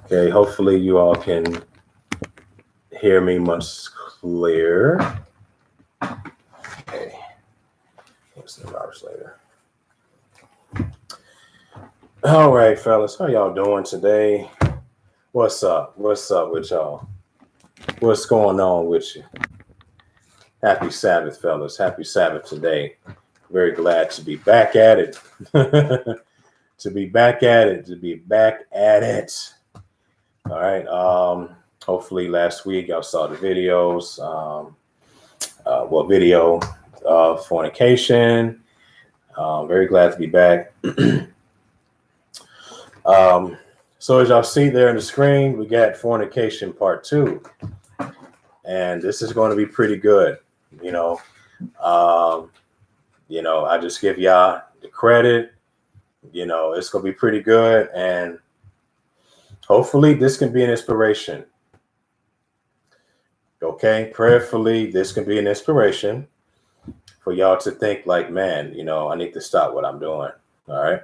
Okay, hopefully you all can hear me much clearer. Okay, what's the hours later? All right, fellas, how y'all doing today? What's up? What's up with y'all? What's going on with you? Happy Sabbath, fellas. Happy Sabbath today. Very glad to be back at it. To be back at it. All right. Hopefully last week y'all saw the videos. Video of fornication. Very glad to be back. So as y'all see there on the screen, we got fornication part 2. And this is going to be pretty good. I just give y'all the credit. It's going to be pretty good. And hopefully this can be an inspiration. Okay. Prayerfully, this can be an inspiration for y'all to think like, man, I need to stop what I'm doing. All right.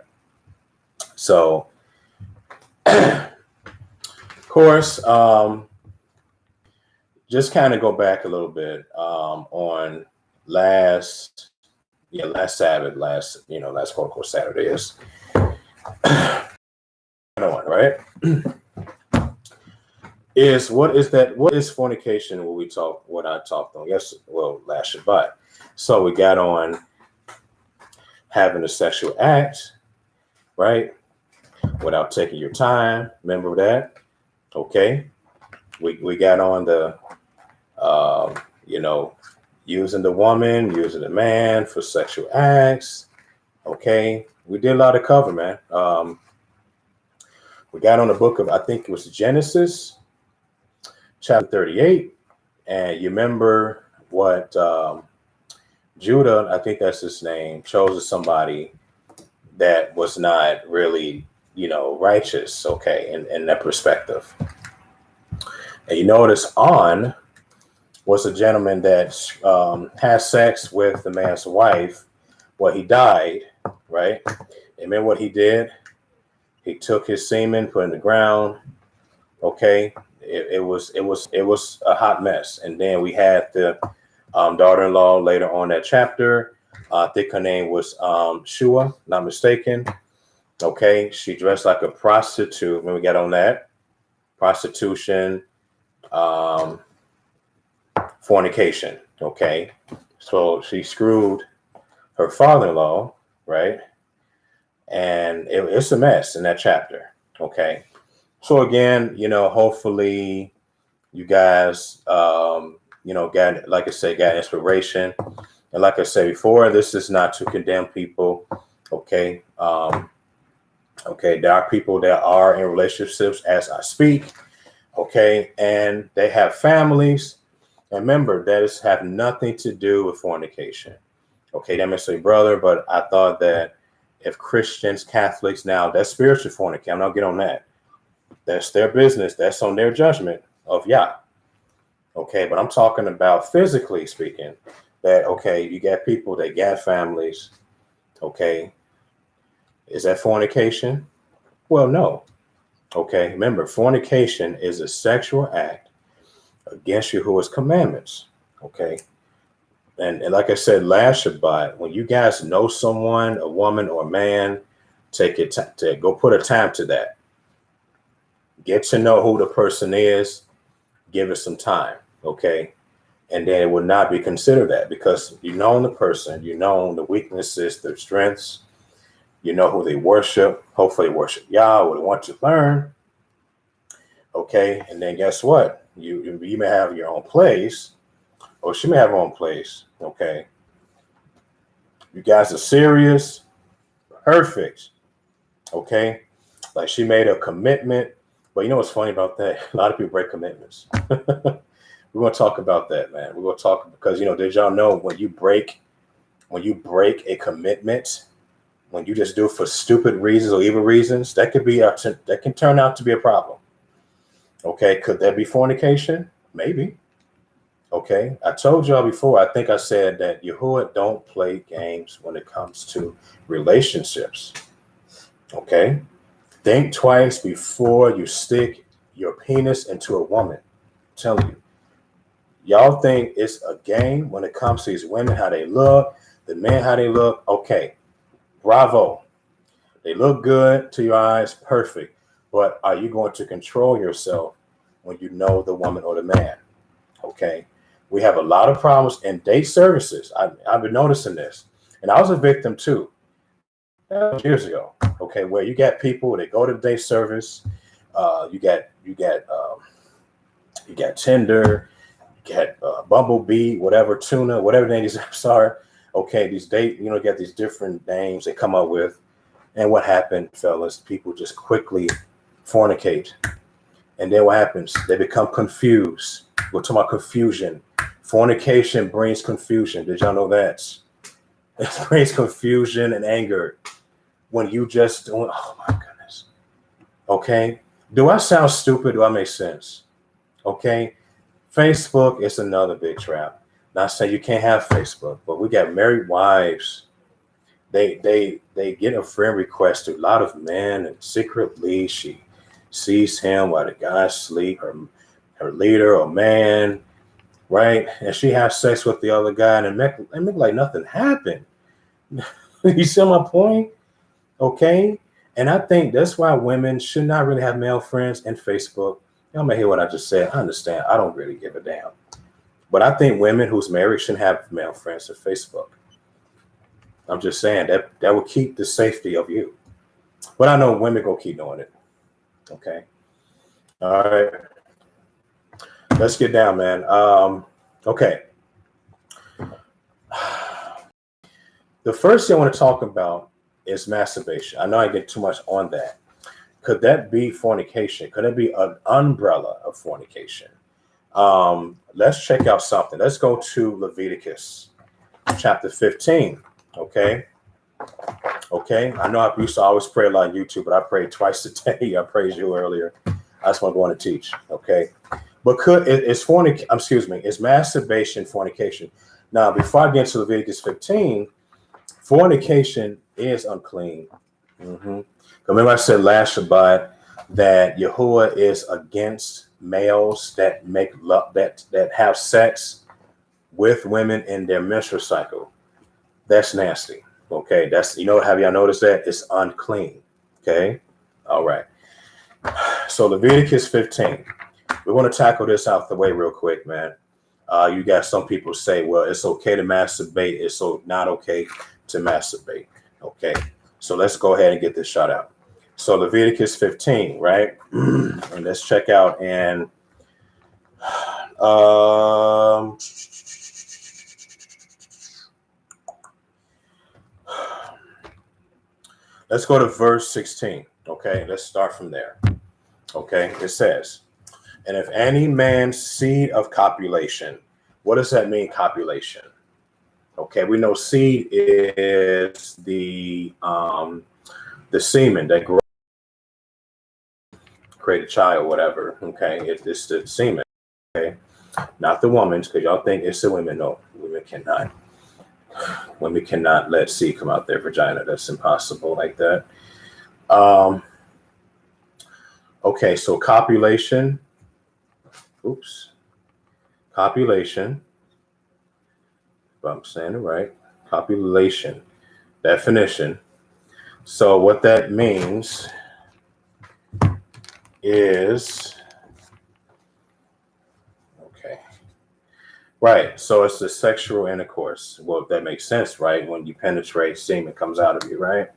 So, of course, just kind of go back a little bit on last Sabbath, last quote unquote Saturday is right? What is fornication? What I talked on last Shabbat. So we got on having a sexual act, right? Without taking your time. Remember that? Okay. We got on the using the woman, using the man for sexual acts. Okay. We did a lot of cover, man. We got on the book of, I think it was Genesis, chapter 38. And you remember what Judah, I think that's his name, chose somebody that was not really, righteous, okay, in that perspective. And you notice On was a gentleman that has sex with the man's wife. Well, he died, right? And then what he did, he took his semen, put it in the ground. Okay, it was a hot mess. And then we had the daughter-in-law later on that chapter. I think her name was Shua, not mistaken. Okay, she dressed like a prostitute when we got on that. Prostitution, fornication. Okay, so she screwed her father-in-law, right? And it's a mess in that chapter. Okay, so again, hopefully you guys, got, like I say, got inspiration. And like I said before, this is not to condemn people. Okay. There are people that are in relationships as I speak. Okay. And they have families. And remember, that is have nothing to do with fornication. Okay. That may say, brother, but I thought that if Christians, Catholics, now that's spiritual fornication. I'm not getting on that. That's their business. That's on their judgment of Yah. Okay. But I'm talking about physically speaking. That, okay, you got people that got families, okay. Is that fornication? Well, no. Okay, remember, fornication is a sexual act against Yahuwah's commandments, okay. And like I said last Shabbat, when you guys know someone, a woman or man, take it to go put a time to that. Get to know who the person is, give it some time, okay. And then it would not be considered that because you know the person, you know the weaknesses, their strengths, you know who they worship. Hopefully, they worship Yah, what they want to learn. Okay, and then guess what? You may have your own place, or she may have her own place. Okay, you guys are serious, perfect. Okay, like she made a commitment, but you know what's funny about that? A lot of people break commitments. We're going to talk about that, man. We're going to talk because, did y'all know when you break a commitment, when you just do it for stupid reasons or evil reasons, that can turn out to be a problem. Okay. Could that be fornication? Maybe. Okay, I told y'all before, I think I said that Yahuwah don't play games when it comes to relationships. Okay, think twice before you stick your penis into a woman. I'm telling you, y'all think it's a game when it comes to these women, how they look, the men, how they look. Okay, bravo. They look good to your eyes, perfect. But are you going to control yourself when you know the woman or the man? Okay. We have a lot of problems in date services. I've been noticing this. And I was a victim too. That was years ago. Okay, where you got people that go to the date service, you got Tinder, you got Bumblebee, whatever, Tuna, whatever name these apps are. Okay, these date, get these different names they come up with. And what happened, fellas? People just quickly fornicate. And then what happens? They become confused. We're talking about confusion. Fornication brings confusion. Did y'all know that? It brings confusion and anger when you just don't. Oh my goodness. Okay. Do I sound stupid? Do I make sense? Okay. Facebook is another big trap. Not saying you can't have Facebook, but we got married wives. They get a friend request to a lot of men, and secretly she sees him while the guy sleep, her leader or man, right? And she has sex with the other guy and make like nothing happened. You see my point? Okay. And I think that's why women should not really have male friends in Facebook. Y'all may hear what I just said. I understand. I don't really give a damn. But I think women who's married shouldn't have male friends on Facebook. I'm just saying that will keep the safety of you. But I know women gonna keep doing it. Okay. All right. Let's get down, man. Okay. The first thing I want to talk about is masturbation. I know I get too much on that. Could that be fornication? Could it be an umbrella of fornication? Let's check out something. Let's go to Leviticus chapter 15. Okay. Okay. I know I used to always pray a lot on YouTube, but I prayed twice a day. I praised you earlier. I just want to go on and teach. Okay. But is masturbation fornication? Now, before I get to Leviticus 15, fornication is unclean. Remember I said last Shabbat that Yahuwah is against males that make love, that have sex with women in their menstrual cycle. That's nasty. Okay, have y'all noticed that? It's unclean. Okay, all right. So Leviticus 15. We want to tackle this out the way real quick, man. You got some people say, well, it's okay to masturbate. It's so not okay to masturbate. Okay, so let's go ahead and get this shot out. So Leviticus 15, right? And let's check out and let's go to verse 16. Okay, let's start from there. Okay, it says, and if any man's seed of copulation, what does that mean, copulation? Okay, we know seed is the semen that grows, create a child, whatever. Okay, it's the semen. Okay, not the woman's, because y'all think it's the women. No, women cannot. Women cannot let seed come out their vagina. That's impossible like that. Okay, so copulation. Oops. Copulation. If I'm saying it right. Copulation. Definition. So what that means is, okay. Right. So it's the sexual intercourse. Well, that makes sense, right? When you penetrate, semen comes out of you, right?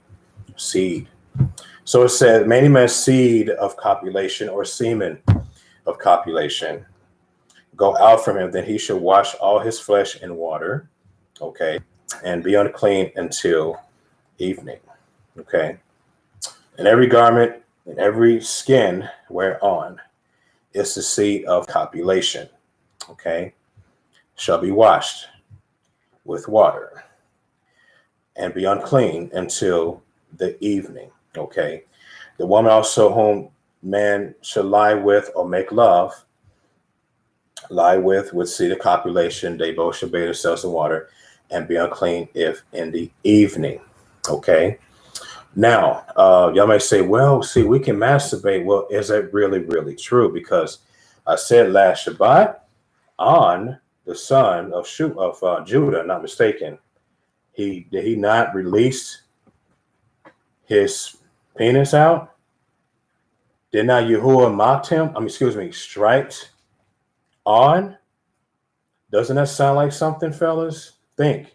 Seed. So it said, many men's seed of copulation or semen of copulation go out from him, then he should wash all his flesh in water, okay, and be unclean until evening, okay. And every garment and every skin whereon is the seed of copulation, okay, shall be washed with water and be unclean until the evening, okay. The woman also whom man should lie with or make love lie with would see the copulation. They both shall bathe themselves in water and be unclean if in the evening. Okay. Now, y'all may say, well, see, we can masturbate. Well, is that really, really true? Because I said last Shabbat on the son of Judah, not mistaken, did he not release his penis out? Did not Yahuwah mocked him? Striped on? Doesn't that sound like something, fellas? Think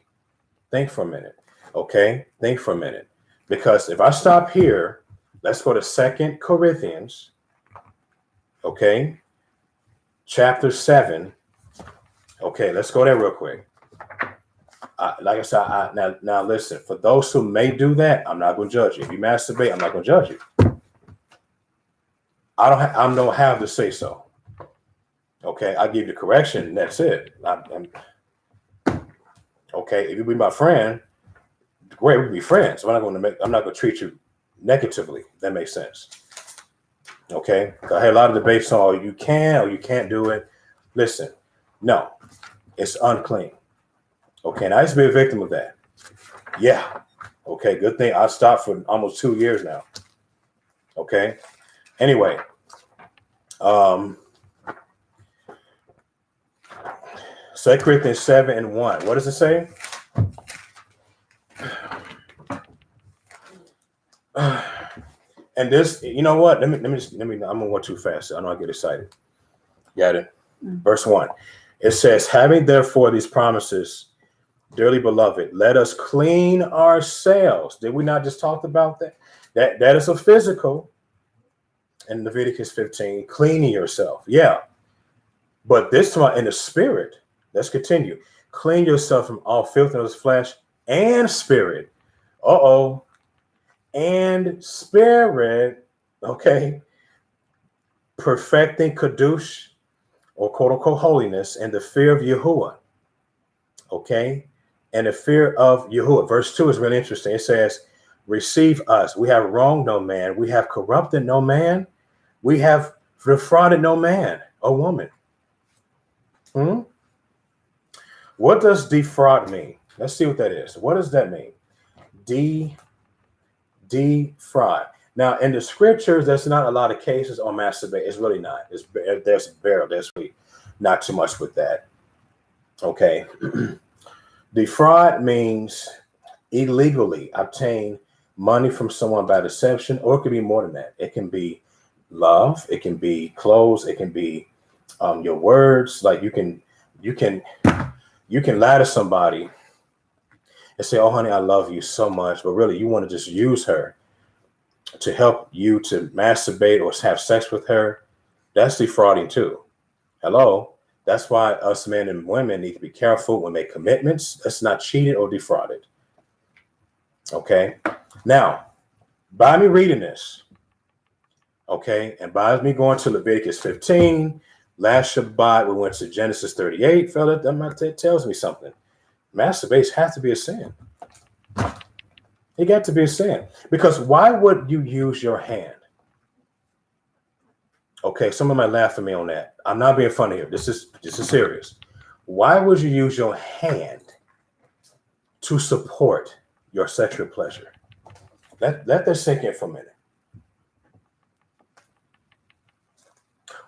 for a minute. Okay, think for a minute. Because if I stop here, let's go to 2 Corinthians, okay, chapter 7. Okay, let's go there real quick. Like I said, now listen, for those who may do that, I'm not going to judge you. If you masturbate, I'm not going to judge you. I don't have to say so. Okay, I give you correction, and that's it. Okay, if you be my friend, great, we can be friends. I'm not going to treat you negatively. That makes sense. Okay, I had a lot of debates on you can or you can't do it. Listen, no, it's unclean. Okay, and I used to be a victim of that. Yeah. Okay, good thing I stopped for almost 2 years now. Okay. Anyway, 2 Corinthians 7:1. What does it say? And this, you know what? Let me. I'm gonna go too fast. I know I get excited. Got it. Verse 1. It says, having therefore these promises, dearly beloved, let us clean ourselves. Did we not just talk about that? That is a physical. In Leviticus 15, cleaning yourself. Yeah. But this time in the spirit, let's continue. Clean yourself from all filthiness of flesh and spirit. And spirit, okay. Perfecting Kadush, or quote unquote holiness, and the fear of Yahuwah. Okay. And the fear of Yahuwah. Verse 2 is really interesting. It says, receive us. We have wronged no man. We have corrupted no man. We have defrauded no man or woman. What does defraud mean? Let's see what that is. What does that mean? Defraud. Now, in the scriptures, there's not a lot of cases on masturbate. It's really not. There's really not too much with that. Okay. Defraud means illegally obtain money from someone by deception, or it could be more than that. It can be love. It can be clothes. It can be your words. Like you can lie to somebody and say, "Oh, honey, I love you so much," but really you want to just use her to help you to masturbate or have sex with her. That's defrauding too. Hello. That's why us men and women need to be careful when we make commitments. That's not cheated or defrauded. Okay. Now, by me reading this, okay, and by me going to Leviticus 15, last Shabbat, we went to Genesis 38, fella, that tells me something. Masturbation has to be a sin. It got to be a sin. Because why would you use your hand? Okay, someone might laugh at me on that. I'm not being funny here. This is serious. Why would you use your hand to support your sexual pleasure? Let that sink in for a minute.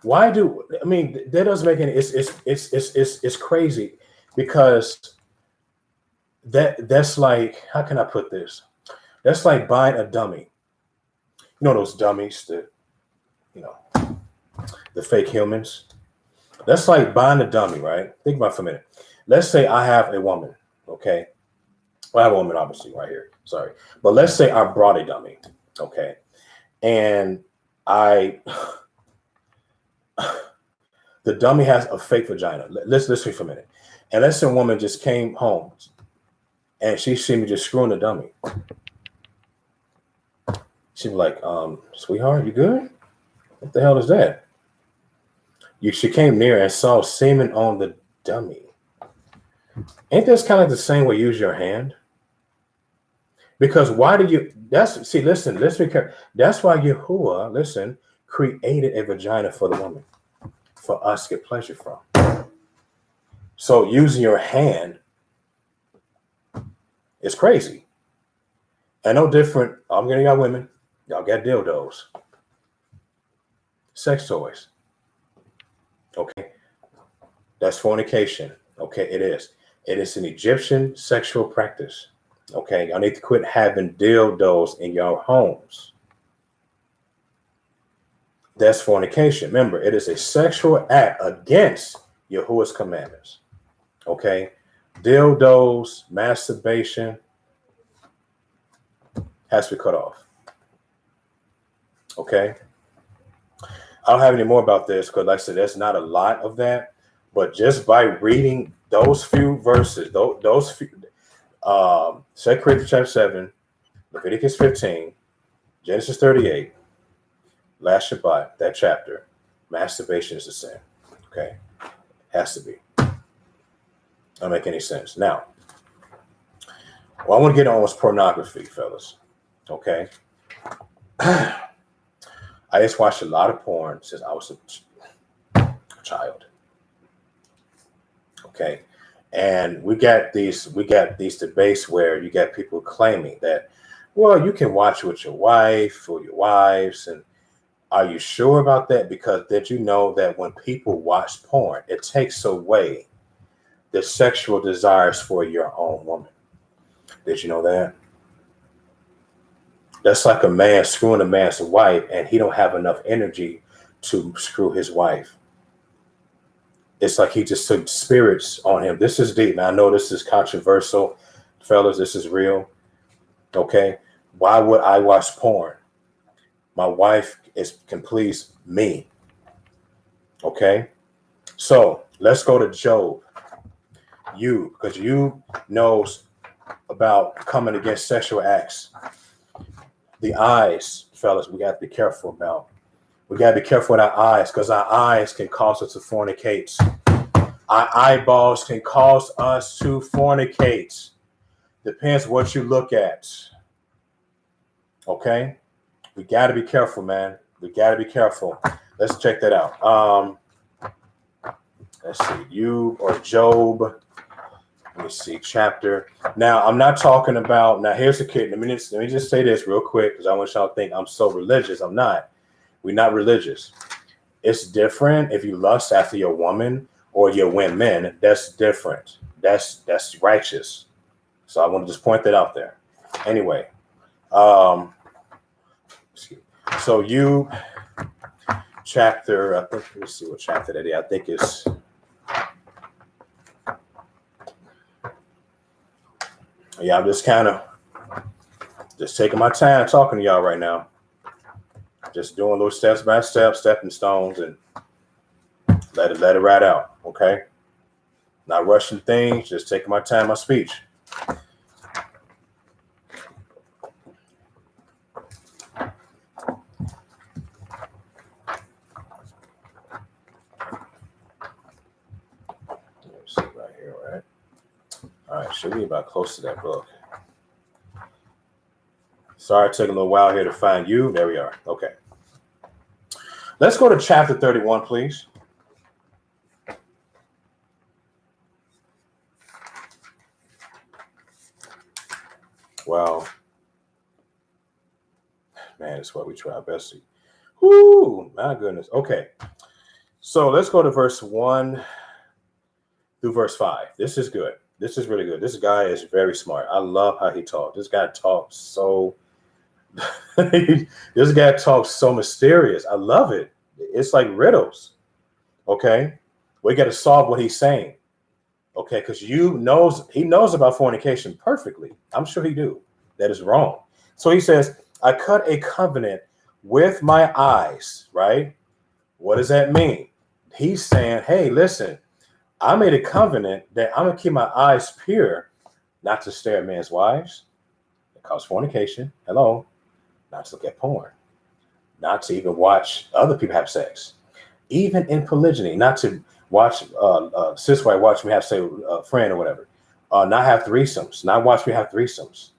That doesn't make any. It's crazy, because that's like, how can I put this? That's like buying a dummy. You know those dummies, the fake humans. That's like buying a dummy, right? Think about it for a minute. Let's say I have a woman, okay? Well, I have a woman obviously right here. Sorry, but let's say I brought a dummy, okay, and the dummy has a fake vagina. Let's listen for a minute. And let's say a woman just came home and she seen me just screwing the dummy. She'd be like, sweetheart, you good? What the hell is that? She came near and saw semen on the dummy. Ain't this kind of the same way you use your hand? Because why do you, listen, let's be careful. That's why Yahuwah, created a vagina for the woman, for us to get pleasure from. So using your hand is crazy. And no different. I'm getting y'all women. Y'all got dildos. Sex toys. Okay. That's fornication. Okay. It is. It is an Egyptian sexual practice. Okay. Y'all need to quit having dildos in your homes. That's fornication. Remember, it is a sexual act against Yahuwah's commandments. Okay. Dildos, masturbation has to be cut off. Okay. I don't have any more about this because, like I said, there's not a lot of that. But just by reading those few verses, those few, 2 Corinthians chapter 7, Leviticus 15, Genesis 38, last Shabbat, that chapter, masturbation is a sin. Okay. Has to be. Don't make any sense. Now, what I want to get on was pornography, fellas. Okay. I just watched a lot of porn since I was a child. Okay. And we got these debates where you got people claiming that, well, you can watch with your wife or your wives. And are you sure about that? Because did you know that when people watch porn, it takes away the sexual desires for your own woman? Did you know that? That's like a man screwing a man's wife and he don't have enough energy to screw his wife. It's like he just took spirits on him. This is deep. Now, I know this is controversial, fellas. This is real. Okay. Why would I watch porn? My wife can please me. Okay. So let's go to Job. Because you knows about coming against sexual acts. The eyes, fellas, we got to be careful about. We got to be careful with our eyes because our eyes can cause us to fornicate. Our eyeballs can cause us to fornicate. Depends what you look at. Okay? We got to be careful, man. We got to be careful. Let's check that out. Let's see. You or Job. Let me see. Chapter. Now, I'm not talking about. Now, here's the kid. Let me just say this real quick because I want y'all to think I'm so religious. I'm not. We're not religious. It's different if you lust after your woman or your women. That's different. That's righteous. So I want to just point that out there. Anyway, so you chapter. I think. Let me see what chapter that is. I think it's. Yeah, I'm just taking my time talking to y'all right now. Just doing little steps by step, stepping stones, and let it ride out. Okay. Not rushing things, just taking my time, my speech. Let's see right here, right? All right, should be about close to that book. Sorry, it took a little while here to find you. There we are. Okay. Let's go to chapter 31, please. Well, man, that's what we try our best to. Whoo, my goodness. Okay. So let's go to verse 1 through verse 5. This is good. This is really good. This guy is very smart. I love how he talks. This guy talks so this guy talks so mysterious. I love it. It's like riddles. Okay. We got to solve what he's saying. Okay, because he knows about fornication perfectly. I'm sure he do. That is wrong. So he says, I cut a covenant with my eyes, right? What does that mean? He's saying, hey, listen, I made a covenant that I'm going to keep my eyes pure, not to stare at men's wives. It causes fornication. Hello. Not to look at porn. Not to even watch other people have sex. Even in polygyny, not to watch cis white watch me have, say, a friend or whatever. Not have threesomes. Not watch me have threesomes.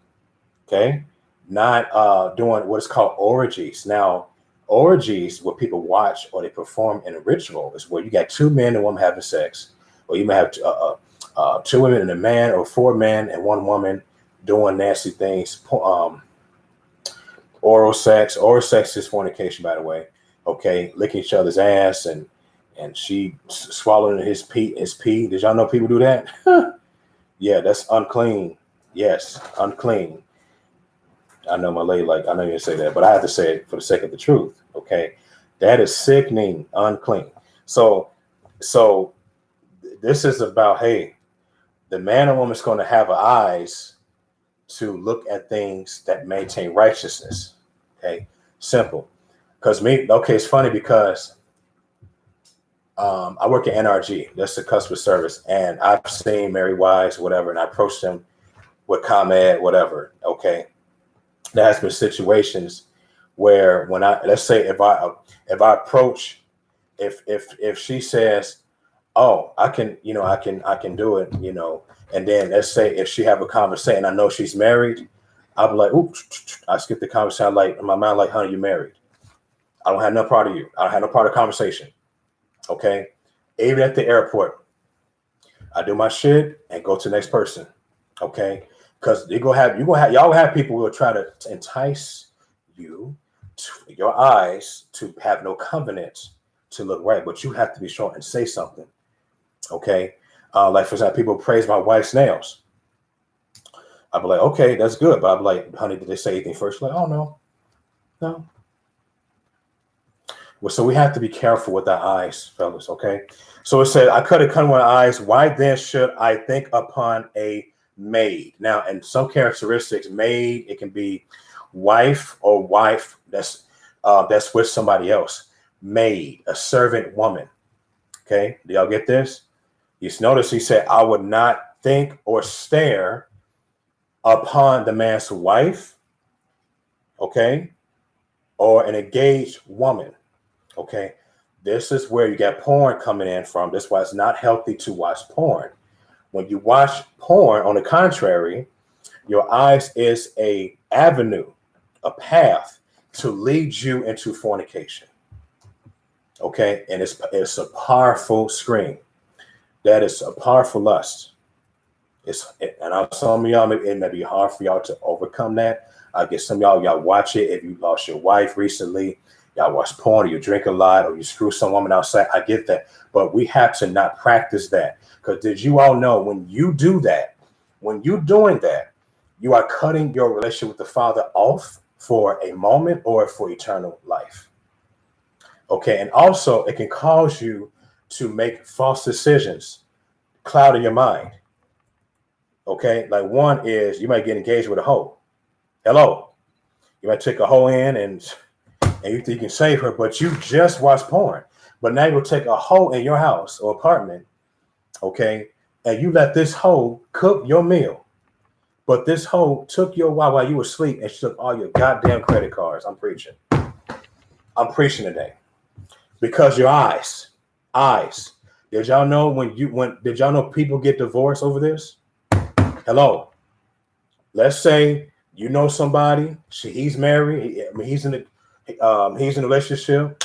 Okay? Not doing what is called orgies. Now, orgies, where people watch or they perform in a ritual, is where you got two men and women having sex, or you may have two women and a man, or four men and one woman doing nasty things. Oral sex. Oral sex is fornication, by the way. Okay, licking each other's ass and she swallowing his pee. Did y'all know people do that? Yeah, that's unclean. Yes, unclean. I know my lady, I know you didn't say that, but I have to say it for the sake of the truth. Okay, that is sickening, unclean. So this is about, hey, the man or woman is going to have eyes to look at things that maintain righteousness. Okay, simple. Because it's funny because I work at NRG. That's the customer service, and I've seen married wives, whatever, and I approach them with ComEd, whatever. Okay, there has been situations where when let's say if I approach, if she says, oh, I can do it, and then let's say if she have a conversation, I know she's married, I'll be like, oops, I skip the conversation, like in my mind, like, honey, you married. I don't have no part of you. I don't have no part of the conversation. Okay. Even at the airport, I do my shit and go to the next person. Okay. Because y'all have people who will try to entice you to your eyes to have no covenant to look right, but you have to be short and say something. Okay. Like for example, people praise my wife's nails. I'll be like, okay, that's good. But I'll be like, honey, did they say anything first? Like, oh no. Well, so we have to be careful with our eyes, fellas. Okay. So it said, I cut a cut with my eyes. Why then should I think upon a maid? Now, and some characteristics, maid, it can be wife or wife that's with somebody else. Maid, a servant woman. Okay. Do y'all get this? You notice he said, I would not think or stare upon the man's wife. Okay. Or an engaged woman. Okay, this is where you get porn coming in from. That's why it's not healthy to watch porn. When you watch porn, on the contrary, your eyes is a avenue, a path to lead you into fornication. Okay, and it's a powerful screen. That is a powerful lust. And some of y'all, it may be hard for y'all to overcome that. I guess some of y'all watch it. If you lost your wife recently, y'all watch porn, or you drink a lot, or you screw some woman outside. I get that. But we have to not practice that. Because did you all know when you do that, when you're doing that, you are cutting your relationship with the Father off for a moment or for eternal life. Okay. And also it can cause you to make false decisions, clouding your mind. Okay. Like one is you might get engaged with a hoe. Hello. You might take a hoe in and you think you can save her, but you just watched porn. But now you'll take a hoe in your house or apartment, okay, and you let this hoe cook your meal. But this hoe took your wife while you were asleep and she took all your goddamn credit cards. I'm preaching today. Because your eyes. Did y'all know did y'all know people get divorced over this? Hello. Let's say you know somebody, he's married, he's in a relationship.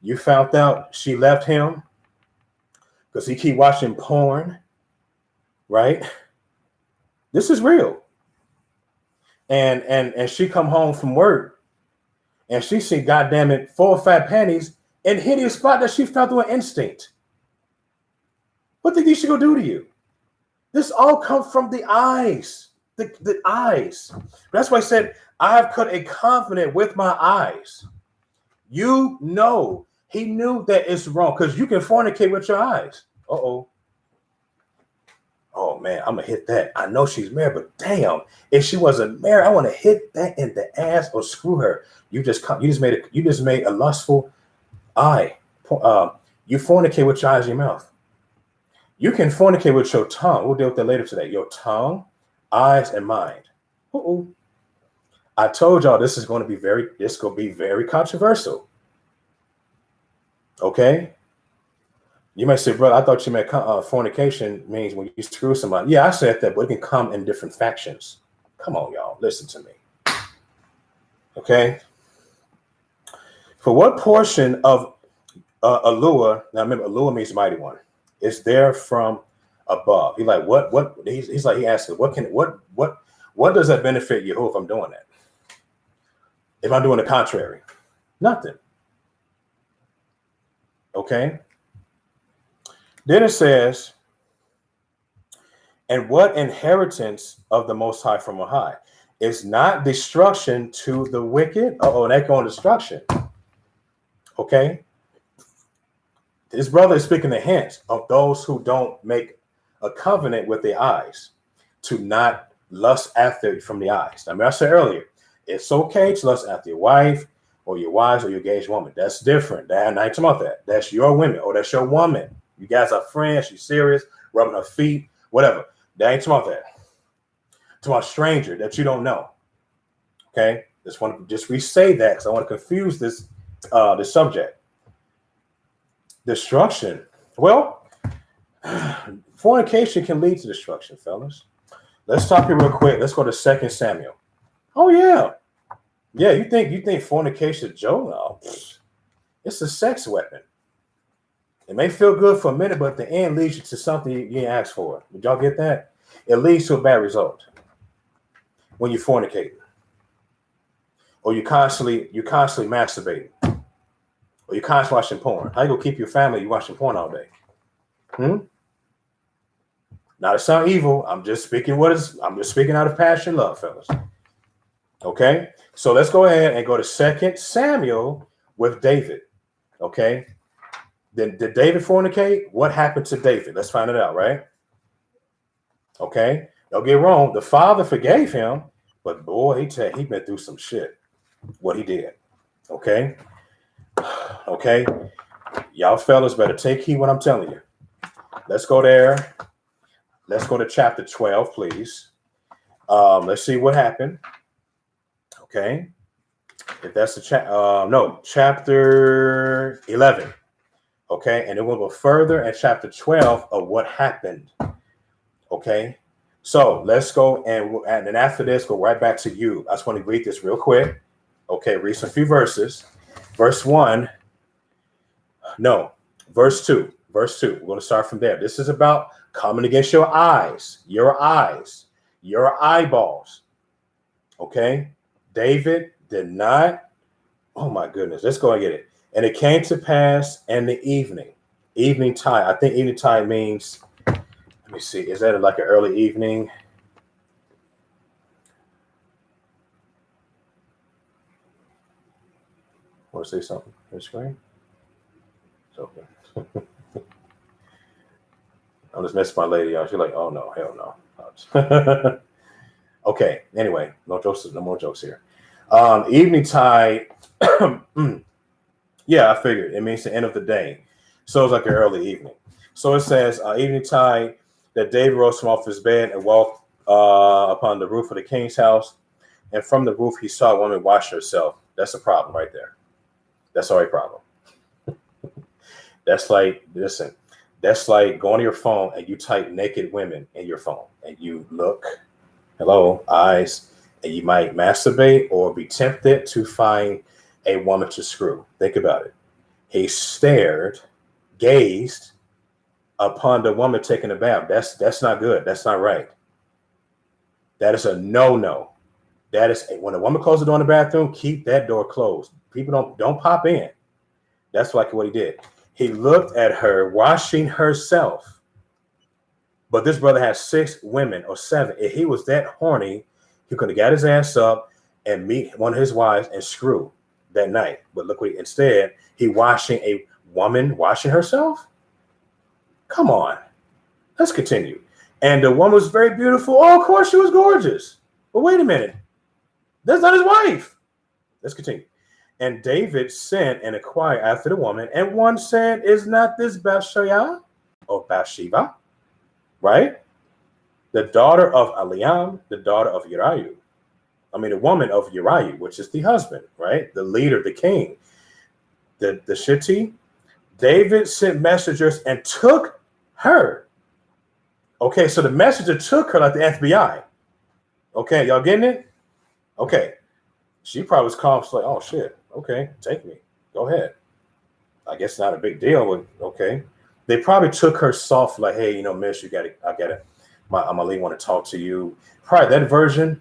You found out she left him because he keep watching porn, right? This is real. And she come home from work and she see, goddamn it, 4 fat panties in hideous spot that she felt through an instinct. What did she go do to you? This all comes from the eyes. The eyes. That's why I said I have cut a covenant with my eyes. You know, he knew that it's wrong because you can fornicate with your eyes. Oh man, I'm gonna hit that. I know she's married, but damn, if she wasn't married, I want to hit that in the ass or screw her. You just made a lustful eye. You fornicate with your eyes in your mouth. You can fornicate with your tongue. We'll deal with that later today. Your tongue, eyes, and mind. I told y'all this is going to be very controversial. Okay. You might say, brother, I thought you meant fornication means when you screw somebody. Yeah, I said that, but it can come in different factions. Come on, y'all. Listen to me. Okay. For what portion of Alua, now remember, Alua means mighty one. It's there from above. He's like, what? He's like, he asks, what does that benefit you if I'm doing that? If I'm doing the contrary, nothing. Okay. Then it says, and what inheritance of the Most High from on high is not destruction to the wicked? Oh, an echo on destruction. Okay. His brother is speaking the hint of those who don't make a covenant with their eyes to not lust after from the eyes. I mean, I said earlier, it's okay to lust after your wife or your wives or your engaged woman. That's different. I ain't talking about that. That's your women or that's your woman. You guys are friends. She's serious, rubbing her feet, whatever. That ain't talking about that. To a stranger that you don't know. Okay, just re-say that because I want to confuse this subject. Destruction. Well, fornication can lead to destruction, fellas. Let's stop here real quick. Let's go to 2 Samuel. Oh yeah, You think fornication is a joke? No, it's a sex weapon. It may feel good for a minute, but at the end leads you to something you didn't ask for. Did y'all get that? It leads to a bad result when you fornicate, or you constantly masturbating, or you constantly watching porn. How you gonna keep your family? You watching porn all day? Not to sound evil. I'm just speaking out of passion, love, fellas. Okay, so let's go ahead and go to 2 Samuel with David. Okay, did David fornicate? What happened to David? Let's find it out, right? Okay, don't get wrong. The father forgave him, but boy, he been through some shit. What he did. Okay, okay, y'all fellas better take heed what I'm telling you. Let's go there. Let's go to chapter 12, please. Let's see what happened. Okay, if that's the chapter 11. Okay, and then we'll go further at chapter 12 of what happened. Okay, so let's go and then after this, go right back to you. I just want to read this real quick. Okay, read some few verses. Verse 1. No, verse 2. Verse 2. We're going to start from there. This is about coming against your eyes, your eyeballs. Okay, David did not. Oh my goodness. Let's go and get it. And it came to pass in the evening time. I think evening time means, let me see, is that like an early evening? Want to say something on the screen? It's okay. I'm just messing my lady out. She's like, oh no, hell no. Okay, anyway, no more jokes here. Evening tide. Yeah, I figured it means the end of the day. So it's like an early evening. So it says, evening tide, that David rose from off his bed and walked upon the roof of the king's house. And from the roof, he saw a woman wash herself. That's a problem right there. That's already a problem. That's like, listen, that's like going to your phone and you type naked women in your phone and you look, hello, eyes, and you might masturbate or be tempted to find a woman to screw. Think about it. He gazed upon the woman taking a bath. That's not good. That's not right. That is a no. That is when a woman closes the door in the bathroom, keep that door closed. People don't pop in. That's like what he did. He looked at her washing herself. But this brother has 6 women or 7. If he was that horny, he could have got his ass up and meet one of his wives and screw that night. But look what instead, he washing a woman washing herself. Come on. Let's continue. And the woman was very beautiful. Oh, of course she was gorgeous. But wait a minute. That's not his wife. Let's continue. And David sent and inquired after the woman. And one said, is not this Bathsheba or Bathsheba, right? The daughter of Eliam, the daughter of Uriah. I mean, the woman of Uriah, which is the husband, right? The leader, the king. The Shittite. David sent messengers and took her. Okay, so the messenger took her like the FBI. Okay, y'all getting it? Okay. She probably was calm. She's like, oh, shit. Okay, take me. Go ahead. I guess not a big deal. Okay. They probably took her soft, like, hey, miss, I'm gonna want to talk to you. Probably that version,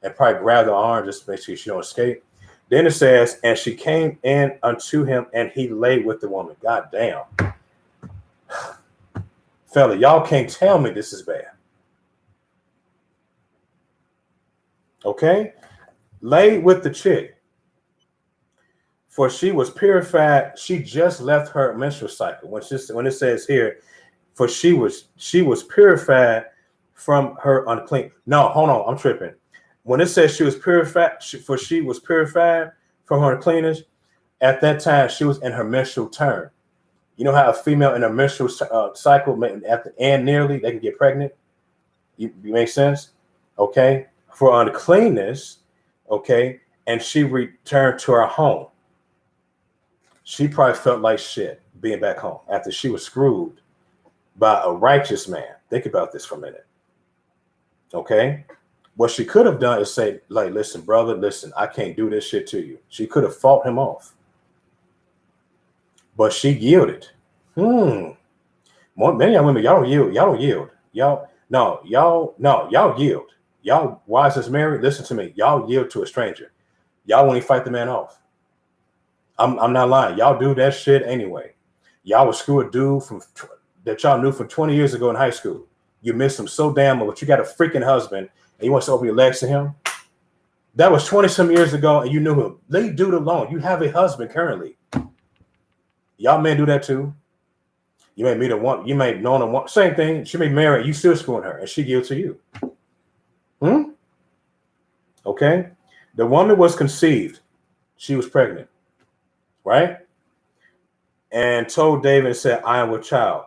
and probably grab the arm just to make sure she don't escape. Then it says, and she came in unto him, and he lay with the woman. God damn. Fella, y'all can't tell me this is bad. Okay? Lay with the chick. For she was purified. She just left her menstrual cycle. When it says here, for she was purified from her unclean. No, hold on, I'm tripping. When it says she was purified, she was purified from her uncleanness, at that time she was in her menstrual term. You know how a female in her menstrual cycle, at the end nearly, they can get pregnant? You make sense? Okay. For uncleanness, okay, and she returned to her home. She probably felt like shit being back home after she was screwed by a righteous man. Think about this for a minute. Okay. What she could have done is say, like, listen, brother, listen, I can't do this shit to you. She could have fought him off. But she yielded. Many young women, y'all don't yield. Y'all don't yield. Y'all yield. Y'all wives that's married, listen to me. Y'all yield to a stranger. Y'all won't even fight the man off. I'm not lying. Y'all do that shit anyway. Y'all would screw a dude that y'all knew from 20 years ago in high school. You miss him so damn much, but you got a freaking husband and you want to open your legs to him. That was 20 some years ago and you knew him. Leave dude alone. You have a husband currently. Y'all men do that too. You may meet a woman. You may know her. Same thing. She may marry. You still screwing her and she yields to you. Okay. The woman was conceived. She was pregnant. Right? And told David and said, I am with child.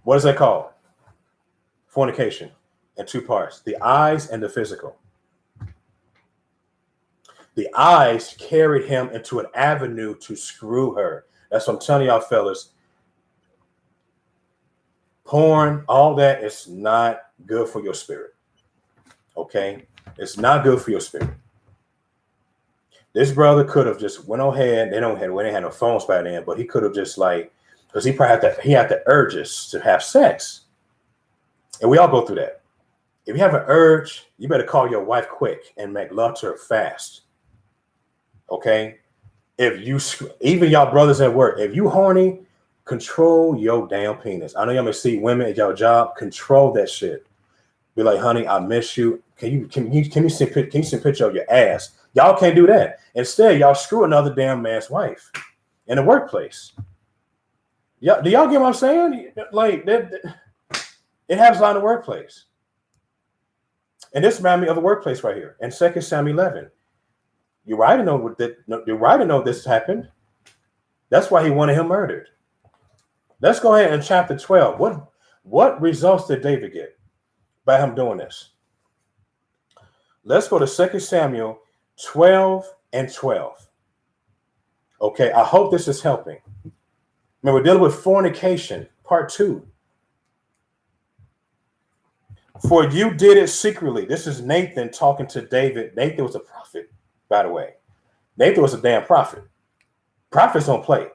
What is that called? Fornication in two parts, the eyes and the physical. The eyes carried him into an avenue to screw her. That's what I'm telling y'all, fellas. Porn, all that is not good for your spirit. Okay? It's not good for your spirit. This brother could have just went ahead. They didn't have no phones by then, but he could have just because he probably had the urges to have sex. And we all go through that. If you have an urge, you better call your wife quick and make love to her fast. Okay? Even y'all brothers at work, if you horny, control your damn penis. I know y'all may see women at your job, control that shit. Be like, honey, I miss you. Can you send a picture of your ass? Y'all can't do that. Instead, y'all screw another damn man's wife in the workplace. Yeah, do y'all get what I'm saying? Like that, it happens a lot in the workplace. And this reminds me of the workplace right here in 2 Samuel 11. You're right to know this happened. That's why he wanted him murdered. Let's go ahead in chapter 12. What results did David get by him doing this? Let's go to 2 Samuel 12 and 12. Okay, I hope this is helping. Remember, we're dealing with fornication, part 2. For you did it secretly. This is Nathan talking to David. Nathan was a prophet, by the way. Nathan was a damn prophet. Prophets don't play.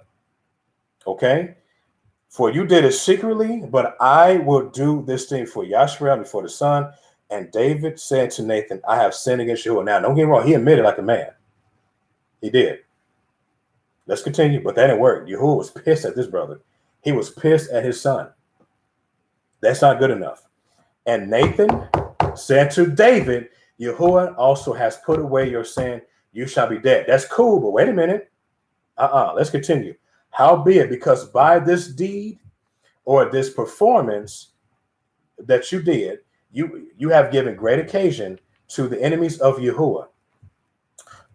Okay? For you did it secretly, but I will do this thing for Yashrael before the sun. And David said to Nathan, I have sinned against you. Now, don't get me wrong. He admitted like a man. He did. Let's continue. But that didn't work. Yahuwah was pissed at this brother. He was pissed at his son. That's not good enough. And Nathan said to David, Yahuwah also has put away your sin. You shall be dead. That's cool. But wait a minute. Let's continue. Howbeit, because by this deed or this performance that you did, you have given great occasion to the enemies of Yahuwah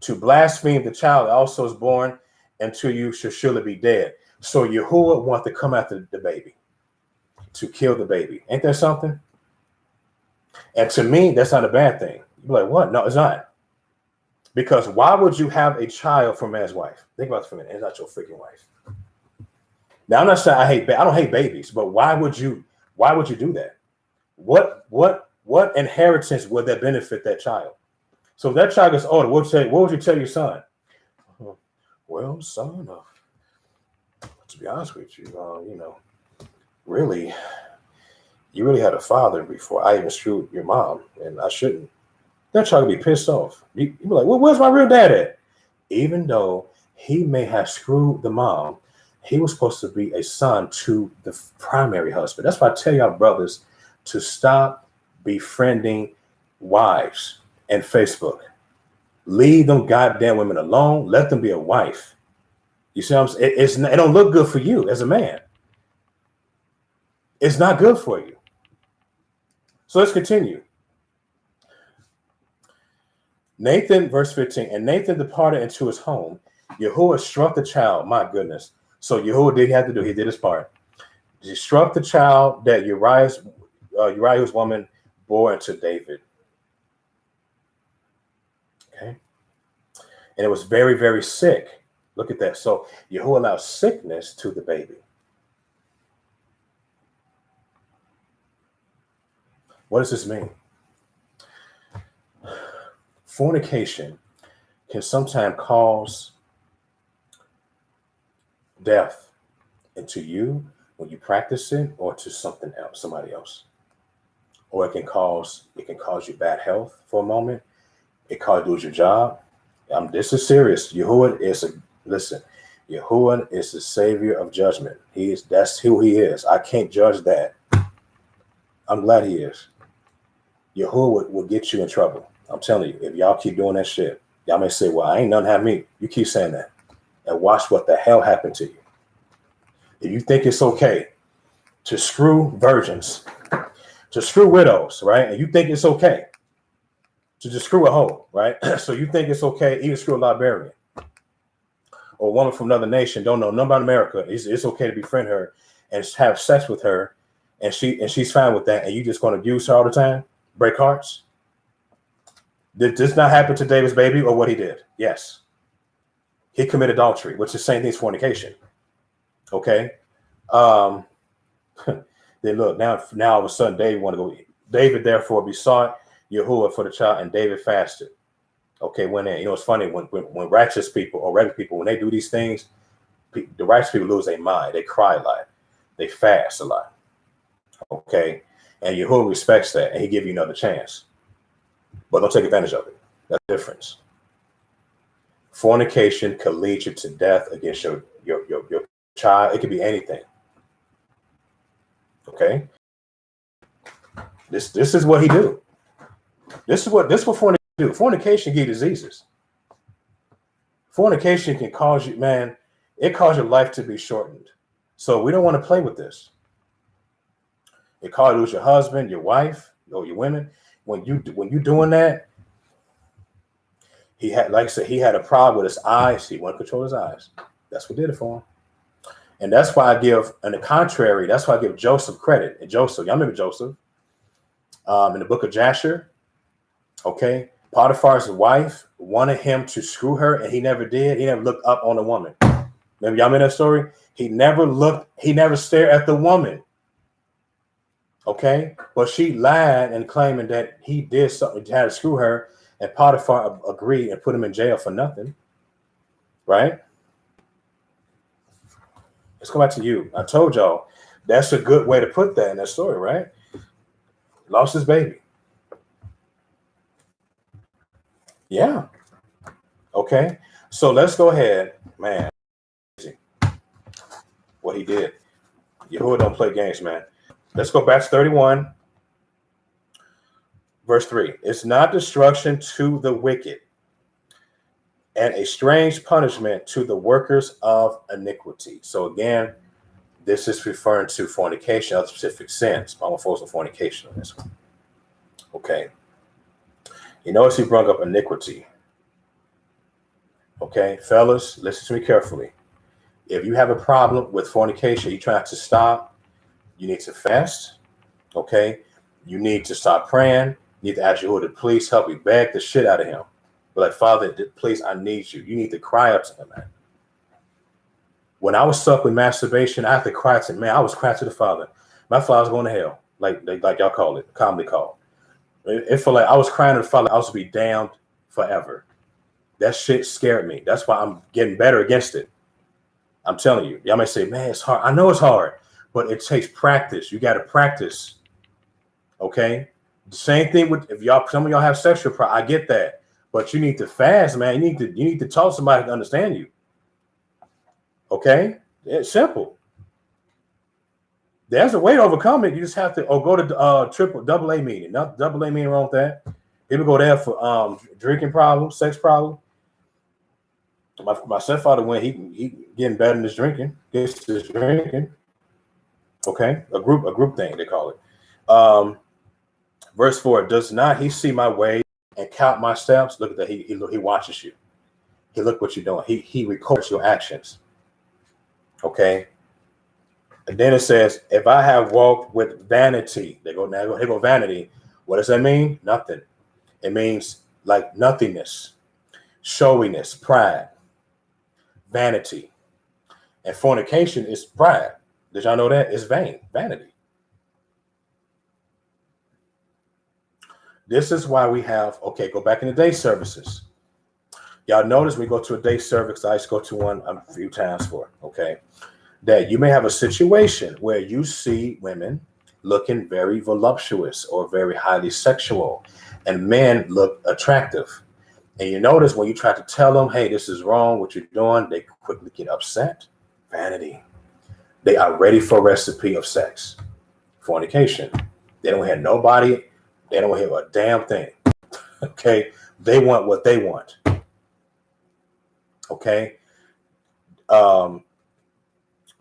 to blaspheme the child that also is born, until you shall surely be dead. So Yahuwah wants to come after the baby, to kill the baby. Ain't that something? And to me, that's not a bad thing. You're like, what? No, it's not. Because why would you have a child from man's wife? Think about it for a minute. It's not your freaking wife. Now, I'm not saying I don't hate babies, but why would you do that? What inheritance would that benefit that child? So if that child gets older, what would you tell your son? Well, son, to be honest with you, really, you really had a father before I even screwed your mom, and I shouldn't. They're trying to be pissed off. You be like, well, where's my real dad at? Even though he may have screwed the mom, he was supposed to be a son to the primary husband. That's why I tell y'all brothers to stop befriending wives and Facebook. Leave them goddamn women alone. Let them be a wife. You see what I'm saying? It don't look good for you as a man. It's not good for you. So let's continue. Nathan, verse 15, and Nathan departed into his home. Yahuwah struck the child. My goodness. So Yahuwah did have to do. He did his part. He struck the child that Uriah's woman bore unto David. Okay. And it was very, very sick. Look at that. So Yahuwah allowed sickness to the baby. What does this mean? Fornication can sometimes cause death into you when you practice it, or to something else, somebody else. Or it can cause you bad health for a moment. It causes you lose your job. This is serious. Yahuwah is the savior of judgment. That's who he is. I can't judge that. I'm glad he is. Yahuwah will get you in trouble. I'm telling you, if y'all keep doing that shit, y'all may say, well, I ain't nothing have me. You keep saying that. And watch what the hell happened to you. If you think it's okay to screw virgins, to screw widows, right? And you think it's okay to just screw a hoe, right? So you think it's okay, even screw a librarian or a woman from another nation, don't know nothing about America. It's okay to befriend her and have sex with her, and she's fine with that, and you just going to abuse her all the time, break hearts. Did this not happen to David's baby, or what he did? Yes. He committed adultery, which is the same thing as fornication. Okay. Then look, now all of a sudden David want to go. David therefore besought Yahuwah for the child, and David fasted. Okay, it's funny when righteous people or regular people, when they do these things, the righteous people lose their mind. They cry a lot. They fast a lot. Okay, and Yahuwah respects that, and he give you another chance. But don't take advantage of it. That's the difference. Fornication could lead you to death against your child. It could be anything. Okay. This is what he do. This is what fornication do. Fornication gives diseases. Fornication can cause you, man. It causes your life to be shortened. So we don't want to play with this. It causes you lose your husband, your wife, or your women. When you doing that, he had, like I said, he had a problem with his eyes. He wanted to control his eyes. That's what did it for him. And that's why I give, on the contrary, that's why I give Joseph credit. And Joseph, y'all remember Joseph? In the book of Jasher, okay, Potiphar's wife wanted him to screw her, and he never did. He never looked up on the woman. Remember, y'all remember that story? He never stared at the woman. Okay, but she lied and claiming that he did something to have to screw her, and Potiphar agreed and put him in jail for nothing. Right? Let's go back to you. I told y'all that's a good way to put that in that story, right? Lost his baby. Yeah. Okay. So let's go ahead, man. What he did. Yahuwah don't play games, man. Let's go back to 31, verse 3. It's not destruction to the wicked, and a strange punishment to the workers of iniquity. So again, this is referring to fornication, other specific sins. I'm going to focus on fornication on this one. Okay. You notice he brought up iniquity. Okay, fellas, listen to me carefully. If you have a problem with fornication, you try to stop, you need to fast. Okay, you need to stop praying. You need to ask Yahuwah to please help you, beg the shit out of him. But like, Father, please, I need you. You need to cry out to him, man. When I was stuck with masturbation, I had to cry to him. Man, I was crying to the Father. My father's going to hell, like y'all call it, commonly called. It felt like I was crying to the Father. I was to be damned forever. That shit scared me. That's why I'm getting better against it. I'm telling you. Y'all may say, man, it's hard. I know it's hard, but it takes practice. You got to practice. Okay. The same thing with if y'all, some of y'all have sexual I get that, but you need to fast, man. You need to talk to somebody to understand you. Okay. It's simple. There's a way to overcome it. You just have to go to double A meeting. Not double A meeting wrong with that. People go there for drinking problems, sex problems. My stepfather went. He getting better than his drinking. Gets his drinking. Okay, a group thing they call it. Verse 4: Does not he see my way and count my steps? Look at that. He watches you. He look what you're doing. He records your actions. Okay. And then it says, if I have walked with vanity, here go vanity. What does that mean? Nothing. It means like nothingness, showiness, pride, vanity. And fornication is pride. Did y'all know that? It's vanity. This is why we have, go back in the day services. Y'all notice we go to a day service. I used to go to one a few times for, that you may have a situation where you see women looking very voluptuous or very highly sexual, and men look attractive. And you notice when you try to tell them, hey, this is wrong, what you're doing, they quickly get upset. Vanity. They are ready for a recipe of sex. Fornication. They don't hear nobody. They don't hear a damn thing. Okay. They want what they want. Okay.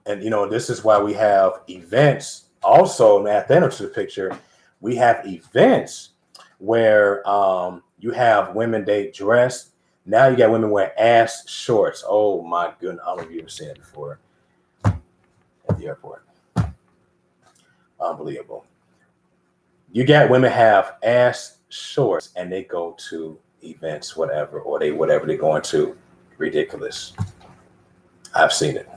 And, this is why we have events. Also, at the end of the picture, we have events where you have women, they dress. Now you got women wearing ass shorts. Oh, my goodness. I don't know if you've ever seen it before at the airport. Unbelievable. You got women have ass shorts and they go to events, whatever they're going to. Ridiculous. I've seen it.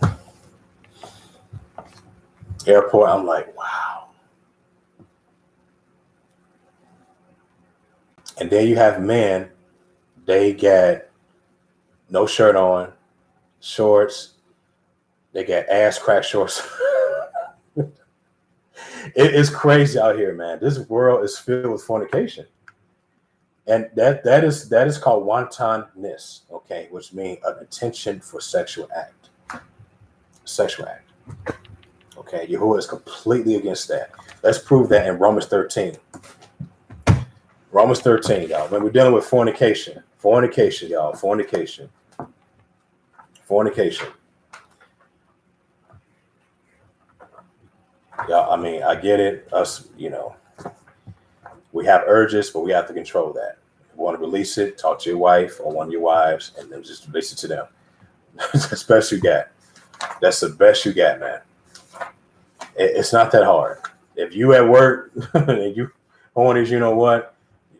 Airport, I'm like, wow. And then you have men, they get no shirt on, shorts, they get ass crack shorts. It is crazy out here, man. This world is filled with fornication. And that is called wantonness, which means an intention for sexual act. Sexual act. Okay, Yahuwah is completely against that. Let's prove that in Romans 13. Romans 13, y'all. When we're dealing with fornication, y'all. Fornication. Y'all, I mean, I get it. Us, we have urges, but we have to control that. If you want to release it, talk to your wife or one of your wives, and then just release it to them. That's the best you got. That's the best you got, man. It's not that hard. If you at work and you horny, you know what?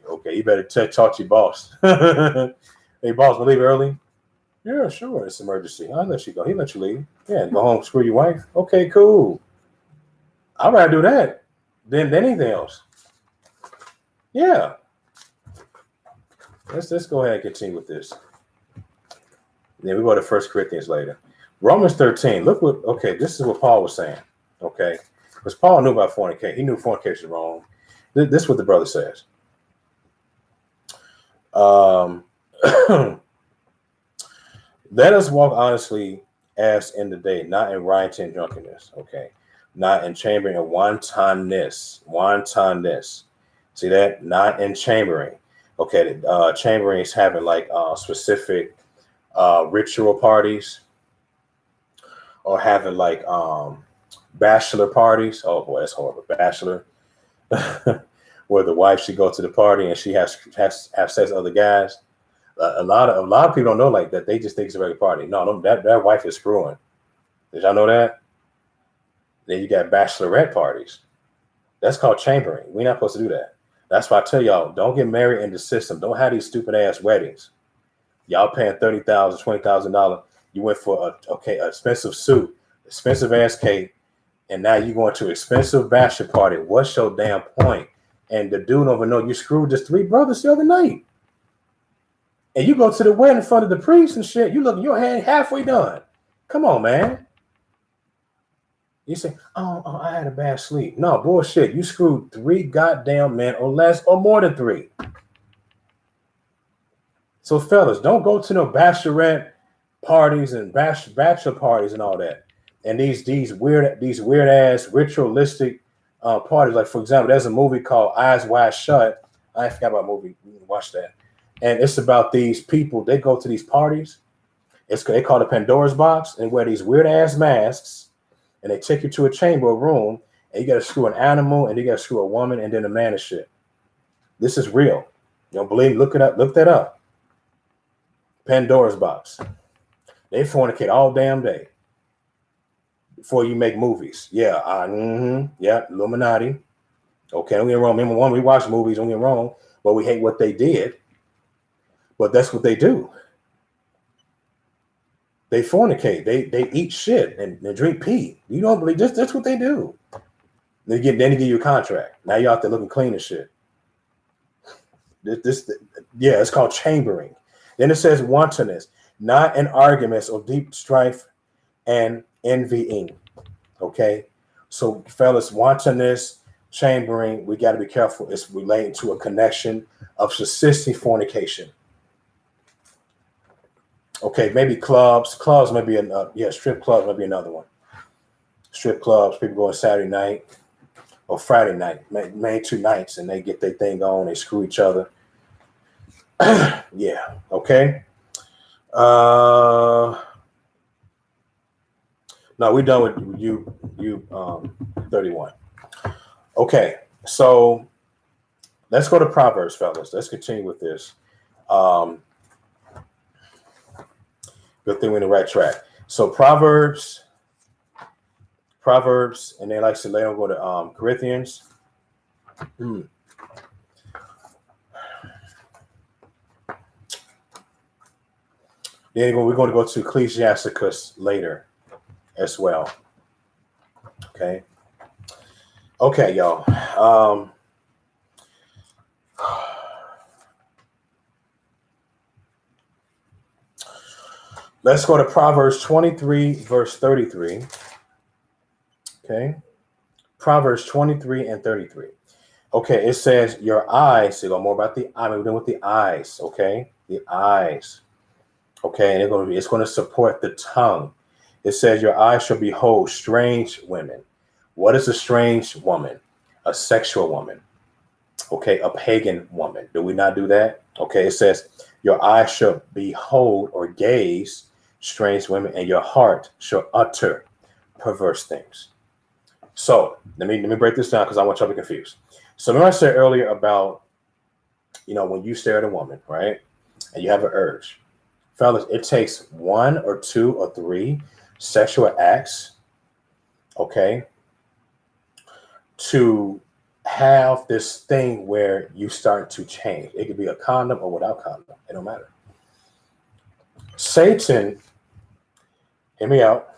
Okay, you better talk to your boss. Hey, boss, will leave early? Yeah, sure. It's an emergency. I'll let you go. He let you leave. Yeah, go home, screw your wife. Okay, cool. I'd rather do that than anything else. Yeah. Let's go ahead and continue with this. Then we go to 1 Corinthians later. Romans 13. Look what, this is what Paul was saying. Okay. Because Paul knew about fornication. He knew fornication was wrong. This is what the brother says. Let us walk honestly as in the day, not in rioting and drunkenness. Okay. Not in chambering of wantonness. See that? Not in chambering. Okay. Chambering is having like specific ritual parties, or having like bachelor parties. Oh boy, that's horrible. Bachelor, where the wife should go to the party and she has sex with other guys. A lot of people don't know like that. They just think it's a regular party. No, that wife is screwing. Did y'all know that? Then you got bachelorette parties. That's called chambering. We're not supposed to do that. That's why I tell y'all, don't get married in the system. Don't have these stupid ass weddings. Y'all paying $30,000, $20,000. You went for a expensive suit, expensive ass cake, and now you're going to an expensive bachelor party. What's your damn point? And the dude don't even know you screwed just 3 brothers the other night. And you go to the wedding in front of the priest and shit. You look, your hand halfway done. Come on, man. You say, oh, I had a bad sleep. No, bullshit. You screwed 3 goddamn men or less or more than 3. So, fellas, don't go to no bachelorette parties and bachelor parties and all that. And these weird ass ritualistic parties. Like, for example, there's a movie called Eyes Wide Shut. I forgot about a movie. You can watch that. And it's about these people. They go to these parties. They call it Pandora's box and wear these weird ass masks. And they take you to a chamber, a room, and you got to screw an animal, and you got to screw a woman, and then a man and shit. This is real. You don't believe me? Look it up. Look that up. Pandora's box. They fornicate all damn day before you make movies. Yeah. Yeah. Illuminati. Okay. Don't get me wrong. Remember, when we watch movies, don't get me wrong, but we hate what they did. But that's what they do. They fornicate. They eat shit and they drink pee. You don't believe this? That's what they do. Then they give you a contract. Now you're out there looking clean as shit. It's called chambering. Then it says wantonness, not in arguments or deep strife and envying. Okay, so fellas, wantonness, chambering, we got to be careful. It's relating to a connection of subsisting fornication. Okay, maybe clubs. Clubs may be strip clubs might be another one. Strip clubs, people go on Saturday night or Friday night, main 2 nights, and they get their thing on, they screw each other. Yeah, okay. No, we're done with you 31. Okay, so let's go to Proverbs, fellas. Let's continue with this. Good thing we're in the right track. So Proverbs, and then like I said, later on go to Corinthians. Then we're going to go to Ecclesiasticus later as well. Okay. Okay, y'all. Let's go to Proverbs 23, verse 33. Okay. Proverbs 23 and 33. Okay, it says, your eyes, so go more about the eye. We're doing with the eyes, okay? The eyes. Okay, and it's going to support the tongue. It says, your eyes shall behold strange women. What is a strange woman? A sexual woman. Okay, a pagan woman. Do we not do that? Okay, it says, your eyes shall behold or gaze strange women, and your heart shall utter perverse things. So let me break this down because I want y'all to be confused. So remember I said earlier about, when you stare at a woman, right? And you have an urge. Fellas, it takes 1 or 2 or 3 sexual acts, okay, to have this thing where you start to change. It could be a condom or without condom. It don't matter. Satan, hear me out.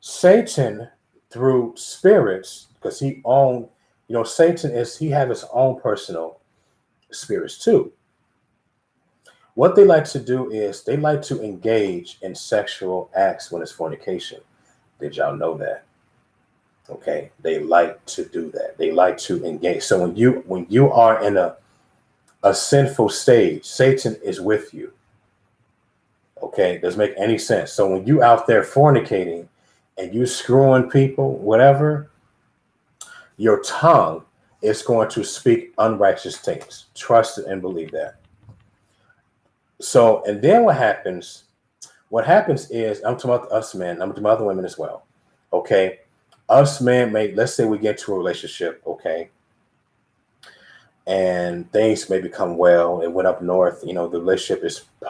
Satan, through spirits, because he owned, Satan he has his own personal spirits too. What they like to do is they like to engage in sexual acts when it's fornication. Did y'all know that? Okay, they like to do that. They like to engage. So when you are in a sinful stage, Satan is with you. Okay, doesn't make any sense. So when you out there fornicating and you screwing people, whatever, your tongue is going to speak unrighteous things. Trust it and believe that. So, and then what happens is, I'm talking about us men, I'm talking about other women as well. Okay, us men let's say we get into a relationship, okay, and things may become well. It went up north, the relationship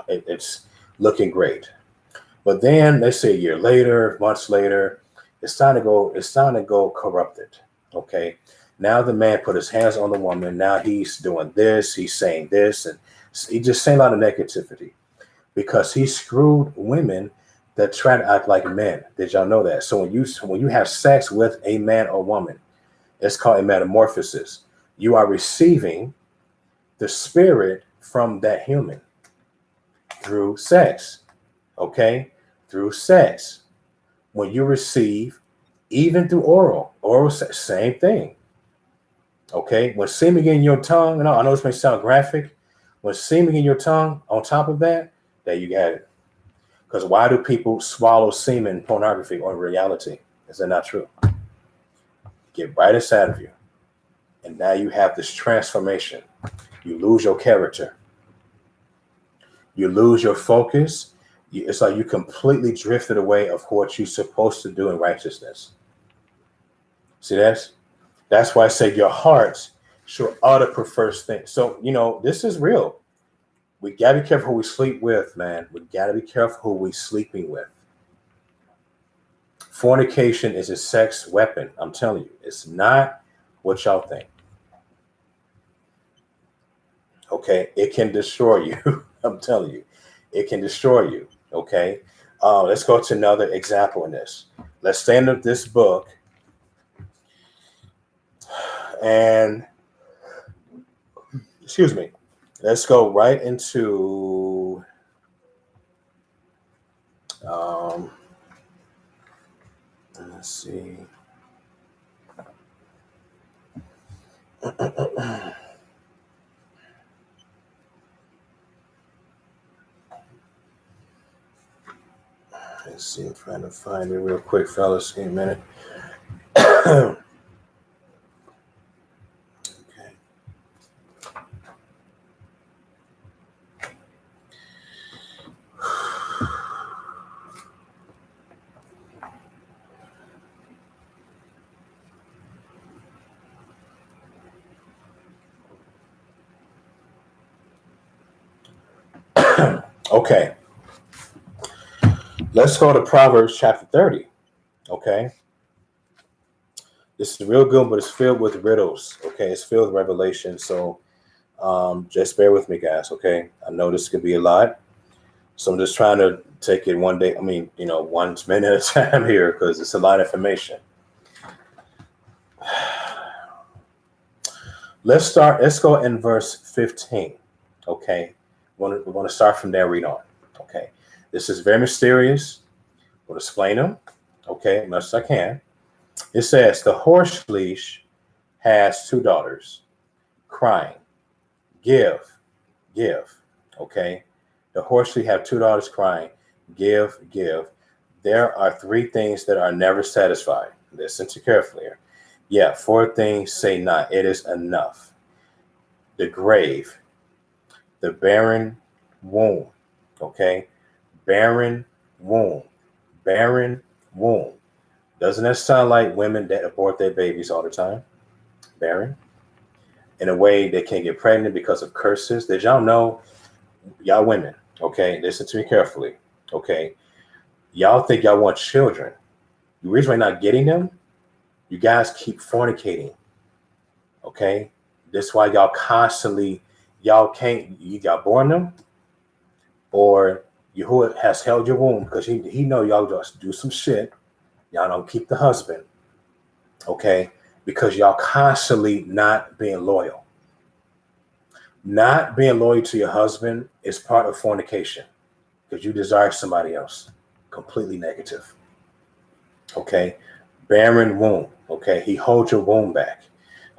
it's looking great. But then let's say a year later, months later, it's time to go corrupted. Okay. Now the man put his hands on the woman. Now he's doing this, he's saying this, and he's just saying a lot of negativity because he screwed women that try to act like men. Did y'all know that? So when you have sex with a man or woman, it's called a metamorphosis. You are receiving the spirit from that human. Through sex. Okay? Through sex. When you receive, even through oral sex, same thing. Okay? When semen in your tongue, and I know this may sound graphic, when semen in your tongue, on top of that, there you got it. Because why do people swallow semen in pornography or in reality? Is that not true? Get right inside of you. And now you have this transformation. You lose your character. You lose your focus. It's like you completely drifted away of what you're supposed to do in righteousness. See, that's why I say your heart should ought to prefer things. So, this is real. We got to be careful who we sleep with, man. We got to be careful who we sleeping with. Fornication is a sex weapon. I'm telling you, it's not what y'all think. Okay, it can destroy you. I'm telling you, it can destroy you. Okay, let's go to another example in this. Let's stay in this book, and excuse me. Let's go right into let's see. Let's see, I'm trying to find it real quick, fellas. Give me a minute. Okay. Okay. Let's go to Proverbs chapter 30. Okay. This is real good, but it's filled with riddles. Okay. It's filled with revelation. So just bear with me, guys. Okay. I know this could be a lot. So I'm just trying to take it one day. 1 minute at a time here because it's a lot of information. Let's go in verse 15. Okay. We're going to start from there, read on. Okay. This is very mysterious. We'll explain them. Okay. As much as I can. It says, the horse leash has 2 daughters crying, give. Okay. The horse leash have 2 daughters crying, give. There are 3 things that are never satisfied. Listen to carefully here. Yeah, 4 things say not. It is enough. The grave, the barren womb. Okay. Barren womb. Doesn't that sound like women that abort their babies all the time? Barren. In a way, they can't get pregnant because of curses. Did y'all know, y'all women, okay, listen to me carefully, okay? Y'all think y'all want children. The reason why you're not getting them, you guys keep fornicating, okay? That's why y'all constantly, y'all born them, or Yahuwah has held your womb because he know y'all just do some shit. Y'all don't keep the husband, okay? Because y'all constantly not being loyal. Not being loyal to your husband is part of fornication because you desire somebody else. Completely negative. Okay? Barren womb. Okay? He holds your womb back.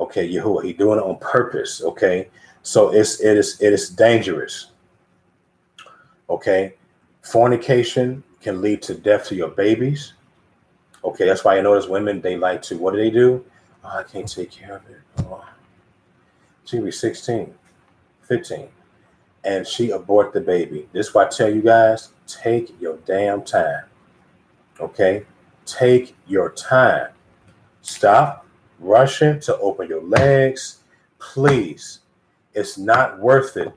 Okay, Yahuwah, he doing it on purpose. Okay? So it is dangerous. Okay? Fornication can lead to death to your babies. Okay, that's why you notice women, they like to, what do? Oh, I can't take care of it. Oh. She'll be 16, 15, and she abort the baby. This is why I tell you guys, take your damn time. Okay? Take your time. Stop rushing to open your legs. Please. It's not worth it.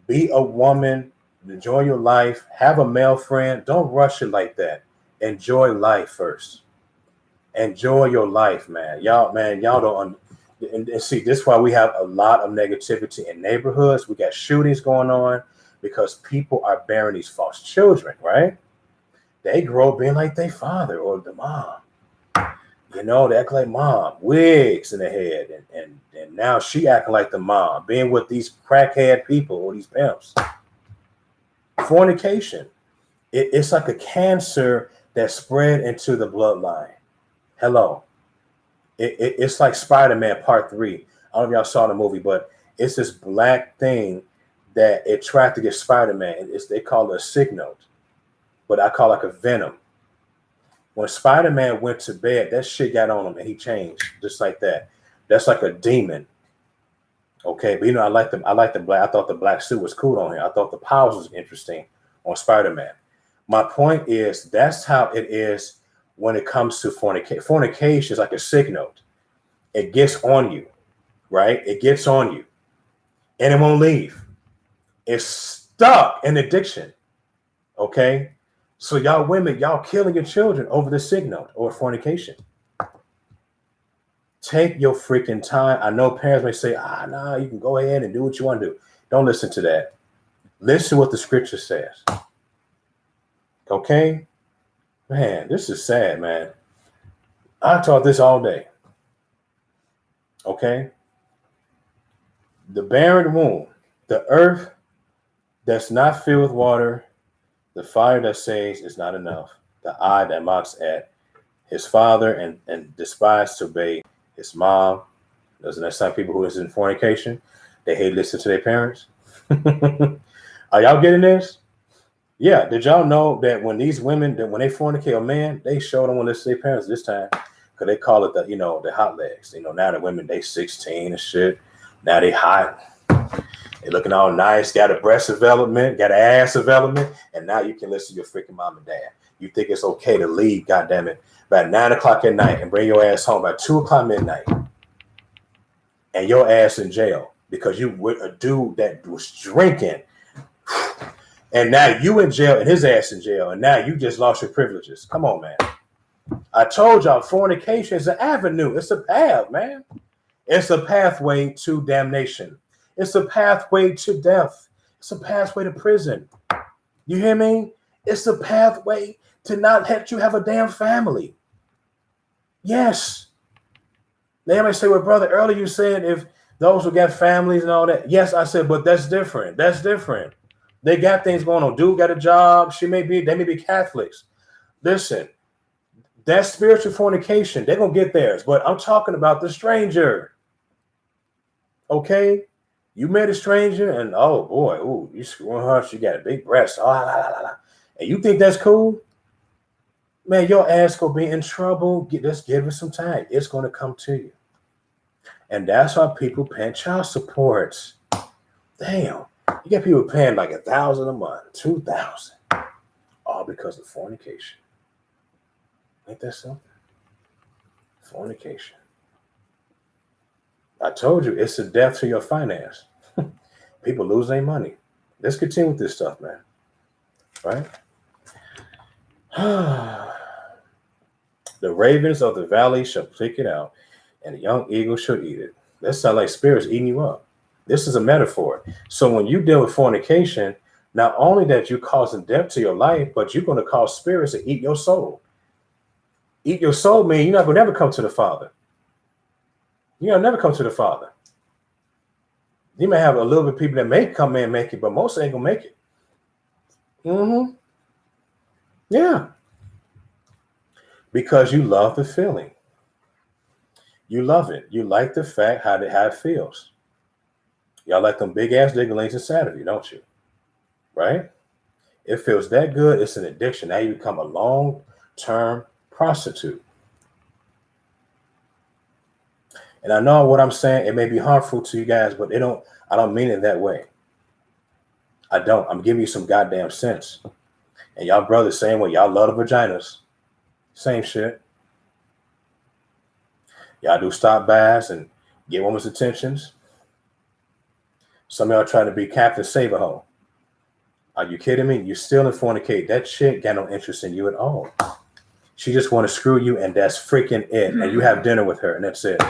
Be a woman. Enjoy your life. Have a male friend. Don't rush it like that. Enjoy life first. Enjoy your life, man. Y'all don't. And see, this is why we have a lot of negativity in neighborhoods. We got shootings going on because people are bearing these false children, right? They grow up being like their father or the mom. They act like mom, wigs in the head, and now she acting like the mom, being with these crackhead people or these pimps. Fornication. It's like a cancer that spread into the bloodline. Hello. It's like Spider-Man Part 3. I don't know if y'all saw the movie, but it's this black thing that it tried to get Spider-Man. They call it a signal, but I call it like a venom. When Spider-Man went to bed, that shit got on him and he changed just like that. That's like a demon. Okay, but I like the black. I thought the black suit was cool on him. I thought the powers was interesting on Spider-Man. My point is that's how it is when it comes to fornication. Fornication is like a signal. It gets on you, right? It gets on you, and it won't leave. It's stuck in addiction. Okay, so y'all women, y'all killing your children over the signal or fornication. Take your freaking time. I know parents may say, nah, you can go ahead and do what you want to do. Don't listen to that. Listen to what the scripture says. Okay? Man, this is sad, man. I taught this all day. Okay? The barren womb, the earth that's not filled with water, the fire that saves is not enough, the eye that mocks at his father and despises to obey his mom. Doesn't that some people who is in fornication? They hate listening to their parents. Are y'all getting this? Yeah. Did y'all know that when these women, that when they fornicate a man, they show them want to listen to their parents this time? Because they call it the hot legs. Now the women, they 16 and shit. Now they hot. They looking all nice, got a breast development, got an ass development, and now you can listen to your freaking mom and dad. You think it's okay to leave, goddammit, by 9 o'clock at night and bring your ass home by 2 o'clock midnight, and your ass in jail because you with a dude that was drinking, and now you in jail and his ass in jail, and now you just lost your privileges. Come on, man. I told y'all fornication is an avenue. It's a path, man. It's a pathway to damnation. It's a pathway to death. It's a pathway to prison. You hear me? It's a pathway to not let you have a damn family. Yes. They might say, well, brother, earlier you said if those who got families and all that. Yes, I said, but that's different. That's different. They got things going on. Dude got a job. They may be Catholics. Listen, that's spiritual fornication. They're going to get theirs. But I'm talking about the stranger. Okay? You met a stranger and, oh, boy, ooh, you screwing her. She got a big breast. Oh, la, la, la, la. And you think that's cool? Man, your ass going to be in trouble. Just give it some time. It's going to come to you. And that's why people paying child support. Damn. You got people paying like $1,000 a month, $2,000, all because of fornication. Ain't that something? Fornication. I told you, it's a death to your finance. People lose their money. Let's continue with this stuff, man. Right? The ravens of the valley shall pick it out, and the young eagle shall eat it. That sounds like spirits eating you up. This is a metaphor. So when you deal with fornication, not only that you're causing death to your life, but you're going to cause spirits to eat your soul. Eat your soul means you're not going to never come to the Father. You're going to never come to the Father. You may have a little bit of people that may come in and make it, but most ain't going to make it. Mm-hmm. Yeah. Because you love the feeling. You love it. You like the fact how it feels. Y'all like them big ass digglings inside of you, don't you? Right? It feels that good. It's an addiction. Now you become a long-term prostitute. And I know what I'm saying. It may be harmful to you guys, but I don't mean it that way. I don't. I'm giving you some goddamn sense. And y'all brothers, same way. Y'all love the vaginas. Same shit. Y'all do stop bys and get women's attentions. Some of y'all trying to be Captain Save-A-Ho. Are you kidding me? You still in fornicate. That chick got no interest in you at all. She just want to screw you, and that's freaking it. And you have dinner with her, and that's it.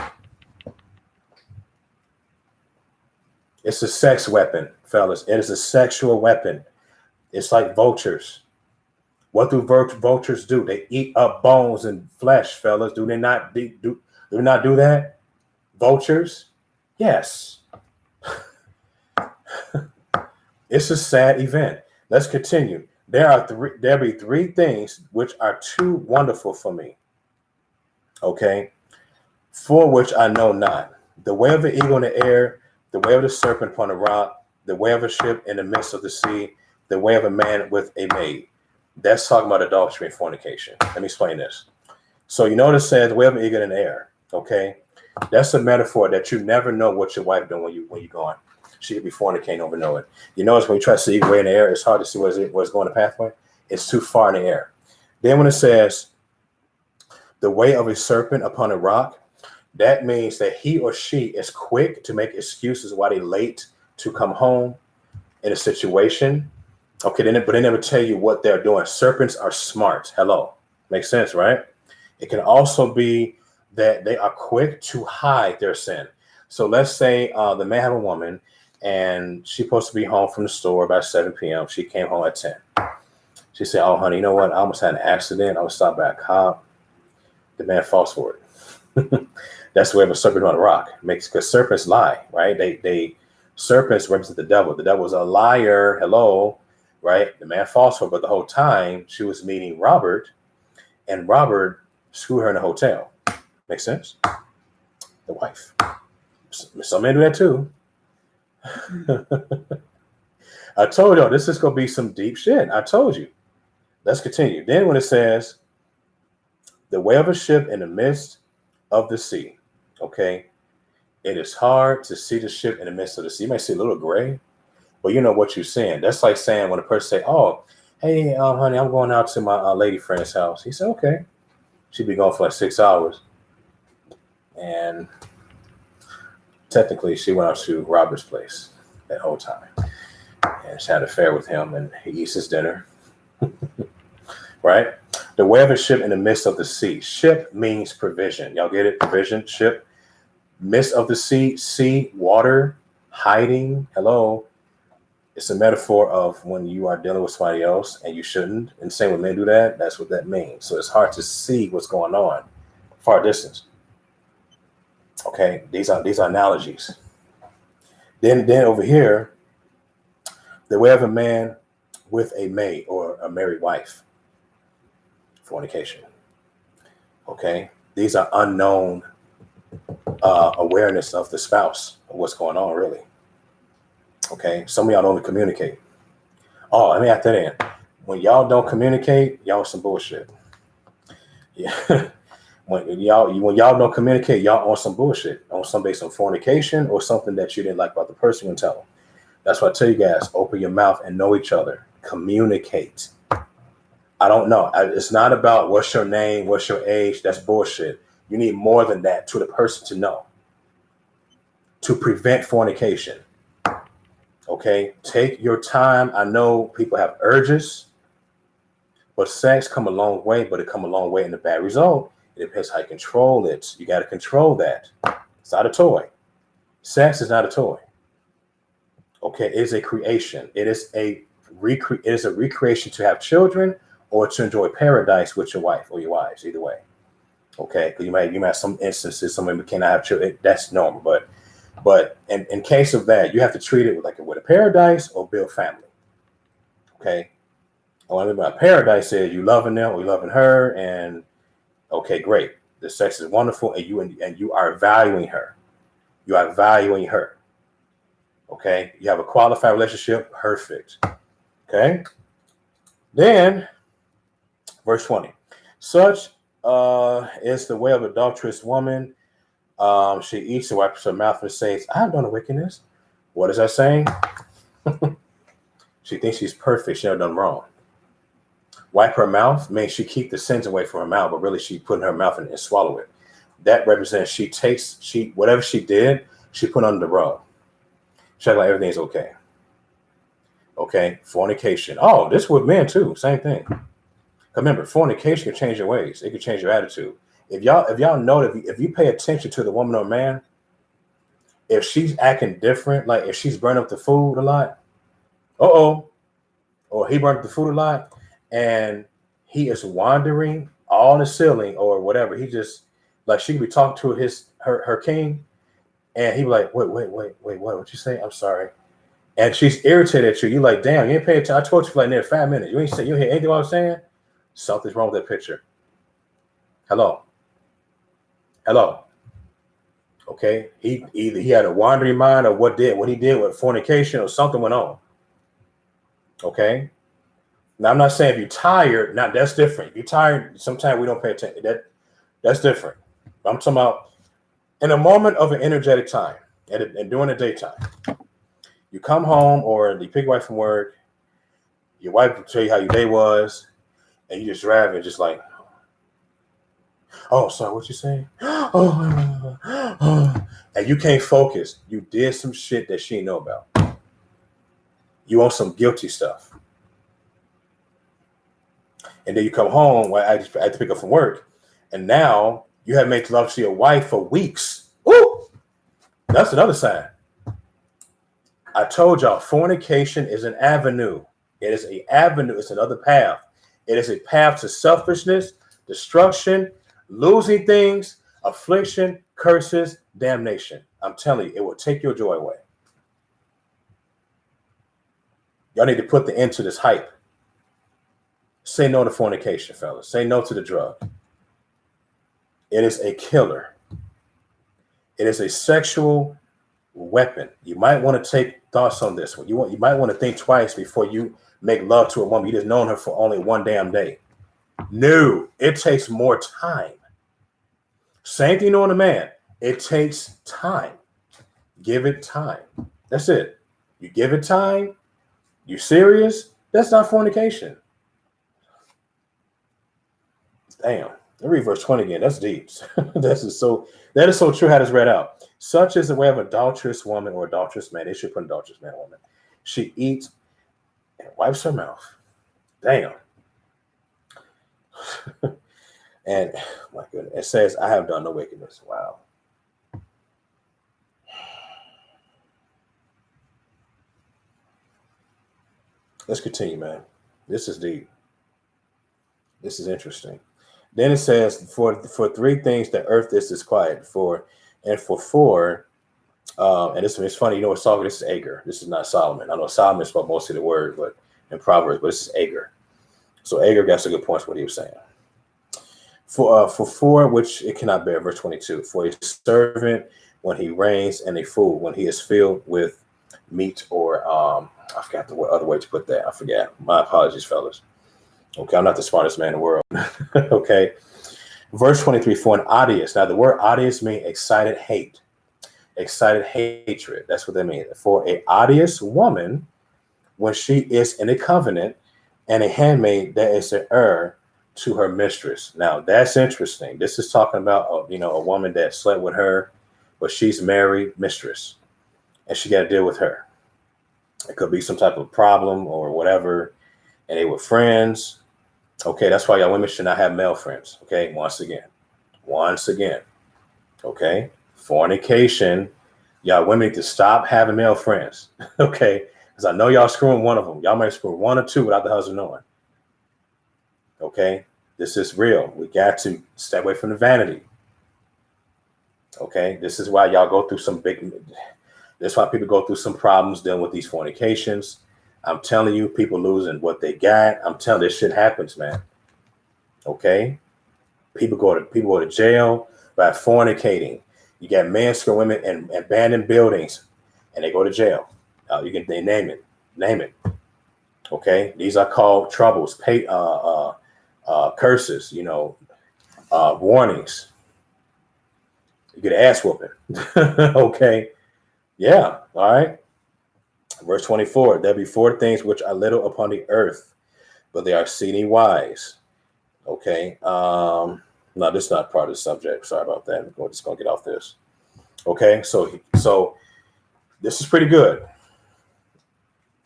It's a sex weapon, fellas. It is a sexual weapon. It's like vultures. What do vultures do? They eat up bones and flesh, fellas. Do they not do that? Vultures? Yes. It's a sad event. Let's continue. There'll be three things which are too wonderful for me. Okay. For which I know not. The way of the eagle in the air, the way of the serpent upon a rock, the way of a ship in the midst of the sea, the way of a man with a maid. That's talking about adultery and fornication. Let me explain this. So you notice it says the way of an eagle in the air. Okay. That's a metaphor that you never know what your wife doing when you're going. She could be fornicating over know it. You notice when you try to see way in the air, it's hard to see where's going the pathway. It's too far in the air. Then when it says the way of a serpent upon a rock, that means that he or she is quick to make excuses why they're late to come home in a situation. Okay, but they never tell you what they're doing. Serpents are smart. Hello. Makes sense, right? It can also be that they are quick to hide their sin. So let's say the man have a woman and she's supposed to be home from the store by 7 p.m. She came home at 10. She said, oh, honey, you know what? I almost had an accident. I was stopped by a cop. The man falls for it. That's the way of a serpent on a rock. Because serpents lie, right? Serpents represent the devil. The devil's a liar. Hello, right? The man falls for her, but the whole time she was meeting Robert, and Robert screwed her in a hotel. Makes sense? The wife. Some men do that too. I told y'all this is going to be some deep shit. I told you. Let's continue. Then when it says the way of a ship in the midst of the sea, okay, it is hard to see the ship in the midst of the sea. You might see a little gray, but you know what you're saying. That's like saying when a person say, oh, hey, honey, I'm going out to my lady friend's house. He said, okay. She'd be gone for like 6 hours. And technically, she went out to Robert's place that whole time. And she had an affair with him, and he eats his dinner. Right? The way of a ship in the midst of the sea. Ship means provision. Y'all get it? Provision, ship. Midst of the sea, sea, water, hiding. Hello. It's a metaphor of when you are dealing with somebody else and you shouldn't. And same when men do that, that's what that means. So it's hard to see what's going on far distance. Okay, these are analogies. Then over here, the way of a man with a maid or a married wife. Fornication. Okay, these are unknown awareness of the spouse of what's going on, really. Okay, some of y'all don't communicate. Oh, let me add that in. When y'all don't communicate, y'all some bullshit. Yeah. When y'all don't communicate, y'all on some bullshit, on some based on fornication or something that you didn't like about the person, you can tell them. That's why I tell you guys, open your mouth and know each other. Communicate. I don't know. It's not about what's your name, what's your age. That's bullshit. You need more than that to the person to know. To prevent fornication. Okay? Take your time. I know people have urges, but sex come a long way, but it come a long way in the bad result. It depends how you control it. You got to control that. It's not a toy. Sex is not a toy. Okay, it is a creation. It is a recreation to have children or to enjoy paradise with your wife or your wives, either way. Okay, because you might have some instances somebody cannot have children. That's normal, but in case of that, you have to treat it with a paradise or build family. Okay, what I mean by paradise is you loving them or you loving her, and okay, great. The sex is wonderful, and you are valuing her. You are valuing her. Okay, you have a qualified relationship, perfect. Okay, then verse 20. Such is the way of adulterous woman. She eats and wipes her mouth and says, I have done a wickedness. What is that saying? She thinks she's perfect. She never done wrong. Wipe her mouth means she keep the sins away from her mouth, but really she put in her mouth and swallow it. That represents whatever she did, she put under the rug. She act like everything's okay. Okay, fornication. Oh, this with men too. Same thing. Remember, fornication can change your ways. It can change your attitude. If y'all know that if you pay attention to the woman or man, if she's acting different, like if she's burning up the food a lot, or he burned up the food a lot, and he is wandering on the ceiling or whatever, he just like she could be talking to her king, and he be like, wait, what you say? I'm sorry. and she's irritated at you. You're like, damn, you ain't paying attention. I told you for like near 5 minutes. You ain't say you hear anything what I'm saying? Something's wrong with that picture. Hello. Okay. He had a wandering mind of what he did with fornication or something went on. Okay. Now I'm not saying if you're tired, now that's different. If you're tired, sometimes we don't pay attention. That's different. I'm talking about in a moment of an energetic time and during the daytime. You come home or you pick you up from work, your wife will tell you how your day was, and you just drive and just like, oh, sorry, what you saying? Oh, and you can't focus. You did some shit that she didn't know about. You on some guilty stuff. And then you come home, well, I had to pick up from work, and now you have made love to your wife for weeks. Ooh, that's another sign. I told y'all, fornication is an avenue. It is an avenue. It's another path. It is a path to selfishness, destruction, losing things, affliction, curses, damnation. I'm telling you, it will take your joy away. Y'all need to put the end to this hype. Say no to fornication, fellas. Say no to the drug. It is a killer. It is a sexual weapon. You might want to take thoughts on this one. You might want to think twice before you make love to a woman you just known her for only one damn day. No, it takes more time. Same thing on a man. It takes time. Give it time. That's it. You give it time. You serious? That's not fornication. Damn. Let me read verse 20 again. That's deep. That is so true how it's read out. Such is the way of adulterous woman or adulterous man. They should put adulterous man or woman. She eats and wipes her mouth. Damn. And my goodness, it says, I have done no wickedness. Wow. Let's continue, man. This is deep. This is interesting. Then it says, for three things the earth is disquiet for, and for four, and it's funny, you know what's talking, this is Agar. This is not Solomon. I know Solomon spoke most of the word, but in Proverbs, but this is Agar. So Agar got some good points what he was saying. For four, which it cannot bear, verse 22, for a servant when he reigns, and a fool when he is filled with meat, or I forgot the other way to put that. I forgot. My apologies, fellas. Okay, I'm not the smartest man in the world. Okay. Verse 23, for an odious. Now, the word odious means excited hate. Excited hatred. That's what they mean. For a odious woman, when she is in a covenant, and a handmaid that is an heir to her mistress. Now, that's interesting. This is talking about, a woman that slept with her, but she's married mistress, and she got to deal with her. It could be some type of problem or whatever, and they were friends. Okay, that's why y'all women should not have male friends. Okay, once again. Okay, fornication. Y'all women need to stop having male friends. Okay, because I know y'all screwing one of them. Y'all might screw one or two without the husband knowing. Okay, this is real. We got to stay away from the vanity. Okay, this is why y'all go through some that's why people go through some problems dealing with these fornications. I'm telling you, people losing what they got. I'm telling you, this shit happens, man. Okay? People go to jail by fornicating. You got men screwing women in abandoned buildings, and they go to jail. They name it. Okay? These are called troubles, curses, warnings. You get an ass whooping. Okay? Yeah. All right. Verse 24, there be four things which are little upon the earth, but they are exceeding wise. Okay. No, this is not part of the subject. Sorry about that. We're just going to get off this. Okay. So this is pretty good.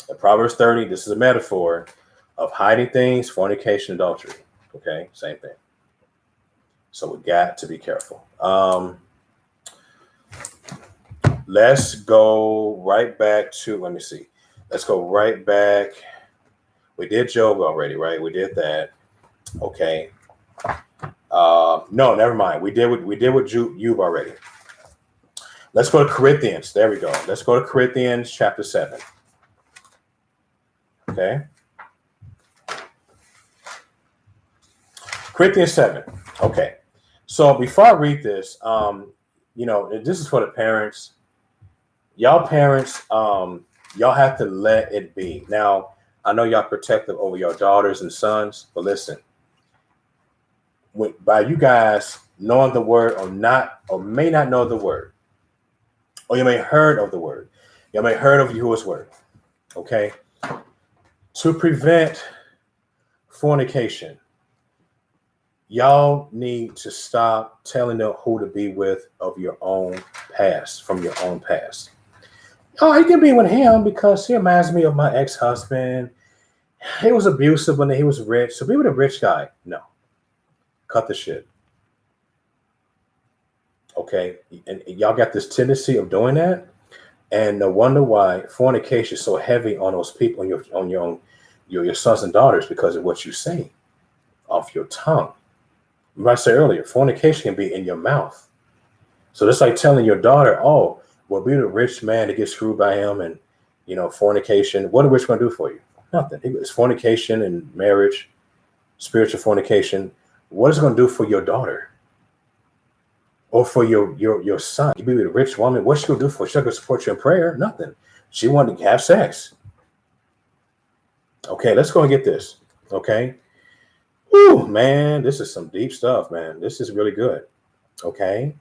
In Proverbs 30, this is a metaphor of hiding things, fornication, adultery. Okay. Same thing. So we got to be careful. Let's go right back to, let me see. Let's go right back. We did Job already, right? We did that. Okay. No, never mind. We did with Job already. Let's go to Corinthians. There we go. Let's go to Corinthians chapter 7. Okay. Corinthians 7. Okay. So before I read this, this is for the parents. Y'all parents, y'all have to let it be. Now, I know y'all protective over your daughters and sons, but listen, by you guys knowing the word or not, or may not know the word, or you may heard of the word, you may heard of Yahuwah's word, okay? To prevent fornication, y'all need to stop telling them who to be with of your own past, from your own past. Oh, he can be with him because he reminds me of my ex-husband. He was abusive when he was rich. So be with a rich guy. No. Cut the shit. Okay? And y'all got this tendency of doing that. And no wonder why fornication is so heavy on those people, on your sons and daughters, because of what you say off your tongue. Remember I said earlier, fornication can be in your mouth. So that's like telling your daughter, oh, well, be the rich man to get screwed by him and, fornication. What are rich going to do for you? Nothing. It's fornication and marriage, spiritual fornication. What is it going to do for your daughter? Or for your son? You be with a rich woman. What's she going to do for you? She's not going to support you in prayer? Nothing. She wanted to have sex. Okay, let's go and get this. Okay. Whew, man, this is some deep stuff, man. This is really good. Okay.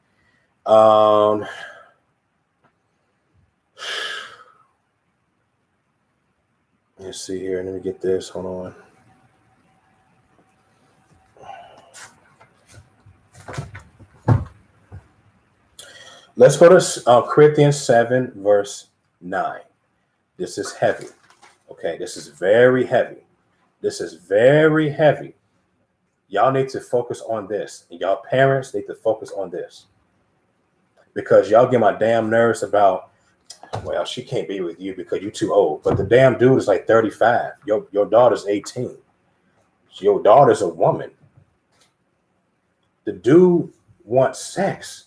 Let's see here. Let me get this. Hold on. Let's go to Corinthians 7, verse 9. This is heavy. Okay, this is very heavy. This is very heavy. Y'all need to focus on this. And y'all parents need to focus on this. Because y'all get my damn nerves about, well, she can't be with you because you're too old. But the damn dude is like 35. Your daughter's 18. Your daughter's a woman. The dude wants sex.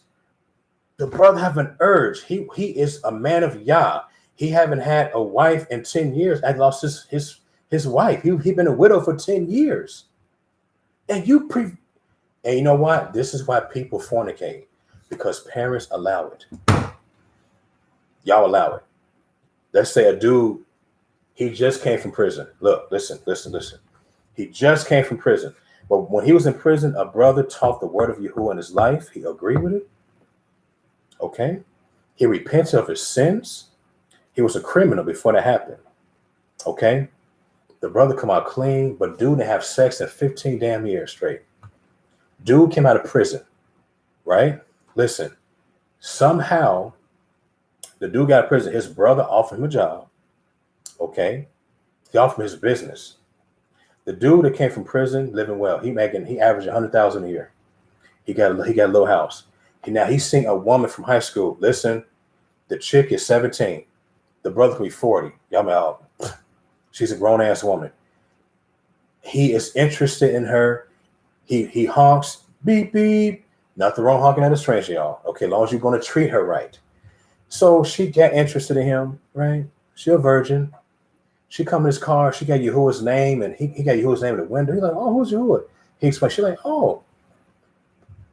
The brother have an urge. He is a man of Yah. He haven't had a wife in 10 years. I lost his wife. He been a widow for 10 years. And and you know what? This is why people fornicate. Because parents allow it. Y'all allow it. Let's say a dude, he just came from prison. Look, listen. He just came from prison. But when he was in prison, a brother taught the word of Yahuwah in his life. He agreed with it. Okay? He repented of his sins. He was a criminal before that happened. Okay? The brother come out clean, but dude didn't have sex in 15 damn years straight. Dude came out of prison. Right? Listen. Somehow, the dude got out of prison. His brother offered him a job. Okay? He offered him his business. The dude that came from prison, living well, he averaged $100,000 a year. He got a little house. He's seeing a woman from high school. Listen, the chick is 17. The brother can be 40. Y'all she's a grown ass woman. He is interested in her. He honks, beep beep. Nothing wrong honking at a stranger, y'all. Okay, as long as you're going to treat her right. So she got interested in him, right? She a virgin. She come in his car. She got Yahuwah's name, and he got Yahuwah's name in the window. He's like, oh, who's Yahuwah? He explained. She's like, oh.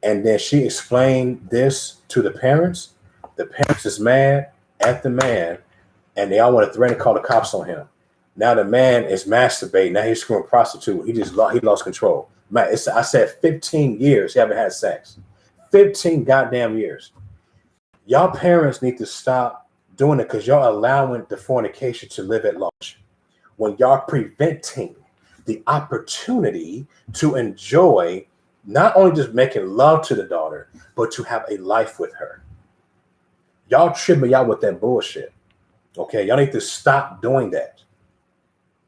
And then she explained this to the parents. The parents is mad at the man, and they all want to threaten to call the cops on him. Now the man is masturbating. Now he's screwing prostitute. He lost control. Man, I said 15 years he haven't had sex. 15 goddamn years. Y'all parents need to stop doing it because y'all allowing the fornication to live at large. When y'all preventing the opportunity to enjoy not only just making love to the daughter, but to have a life with her. Y'all tripping y'all with that bullshit. Okay, y'all need to stop doing that.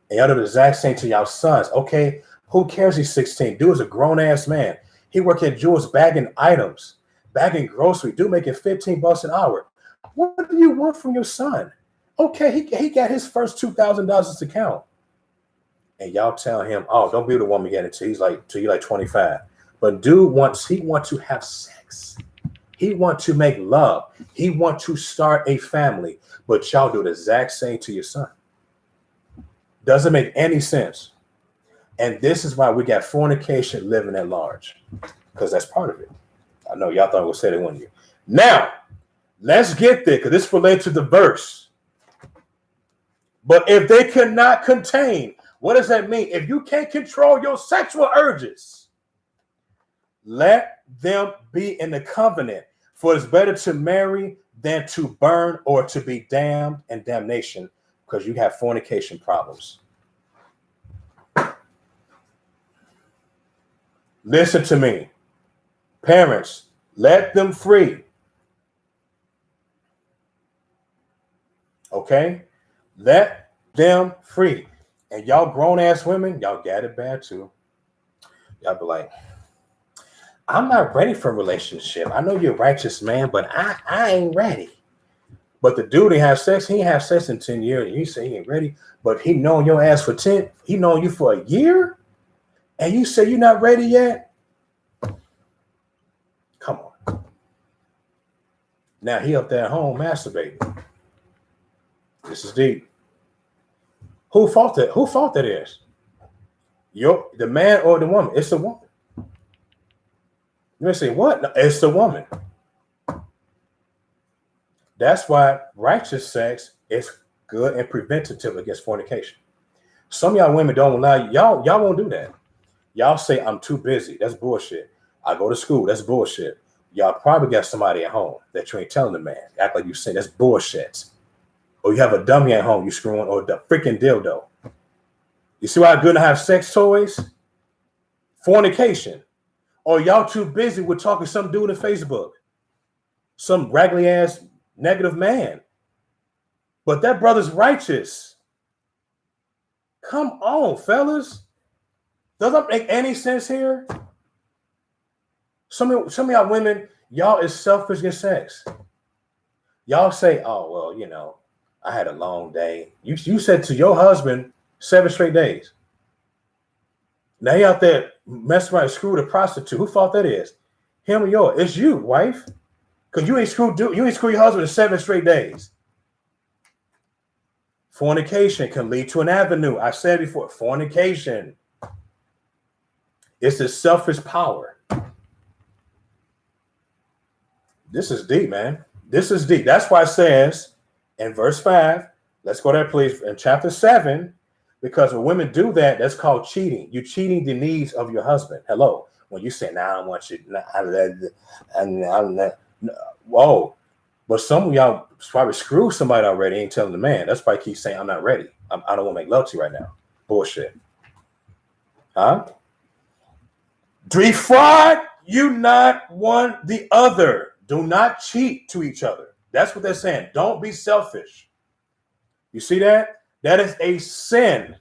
And y'all do the exact same to y'all sons. Okay, who cares he's 16? Dude is a grown-ass man. He work at Jewel's bagging items, bagging grocery. Dude making $15 an hour. What do you want from your son? Okay, he got his first $2,000 to count. And y'all tell him, oh, don't be with a woman yet until you're like 25. But dude wants to have sex. He wants to make love. He wants to start a family. But y'all do the exact same to your son. Doesn't make any sense. And this is why we got fornication living at large, because that's part of it. I know y'all thought I would say that, wouldn't you? Now, let's get there, because this relates to the verse. But if they cannot contain, what does that mean? If you can't control your sexual urges, let them be in the covenant. For it's better to marry than to burn or to be damned and damnation, because you have fornication problems. Listen to me. Parents, let them free. Okay? Let them free. And y'all grown-ass women, y'all got it bad too. Y'all be like, I'm not ready for a relationship. I know you're a righteous man, but I ain't ready. But the dude ain't have sex. He ain't have sex in 10 years. And you say he ain't ready, but he known your ass for 10. He known you for a year? And you say you're not ready yet? Come on. Now he up there at home masturbating. This is deep. Who fault that? Who fault that is? The man or the woman? It's the woman. You may say, what? No, it's the woman. That's why righteous sex is good and preventative against fornication. Some of y'all women don't allow y'all won't do that. Y'all say, I'm too busy. That's bullshit. I go to school. That's bullshit. Y'all probably got somebody at home that you ain't telling the man. Act like you say that's bullshit. Or you have a dummy at home you screwing, or the freaking dildo. You see why it's good to have sex toys? Fornication. Or y'all too busy with talking to some dude on Facebook. Some raggedy ass negative man. But that brother's righteous. Come on, fellas. Doesn't make any sense here. Some of y'all women, y'all is selfish in sex. Y'all say, oh, well, you know, I had a long day. You said to your husband 7 straight days. Now he out there messing around, screwed a prostitute. Who fault that is? Him or yours? It's you, wife. Because you ain't screwed your husband in 7 straight days. Fornication can lead to an avenue. I said before, fornication. It's the selfish power. This is deep, man. This is deep. That's why it says in verse 5, let's go there, please, in chapter 7, because when women do that, that's called cheating. You're cheating the needs of your husband. Hello. When you say, I don't want you. Whoa. But some of y'all probably screw somebody already, ain't telling the man. That's why I keep saying, I'm not ready. I don't want to make love to you right now. Bullshit. Huh? Defraud you not one the other. Do not cheat to each other. That's what they're saying. Don't be selfish. You see that? That is a sin.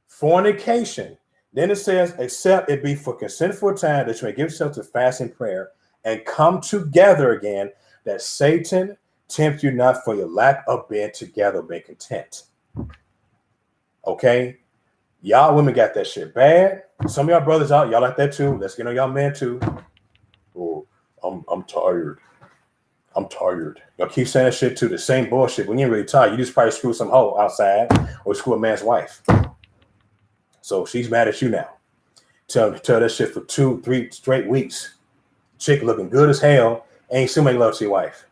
Fornication. Then it says, except it be for consent for a time that you may give yourself to fast and prayer and come together again, that Satan tempt you not for your lack of being together, being content. Okay? Y'all women got that shit bad. Some of y'all brothers out, y'all like that too. Let's get on y'all men too. Oh, I'm tired. I'm tired. Y'all keep saying that shit too. The same bullshit. When you ain't really tired, you just probably screw some hoe outside or screw a man's wife. So she's mad at you now. Tell that shit for 2-3 straight weeks. Chick looking good as hell, ain't still make love to your wife.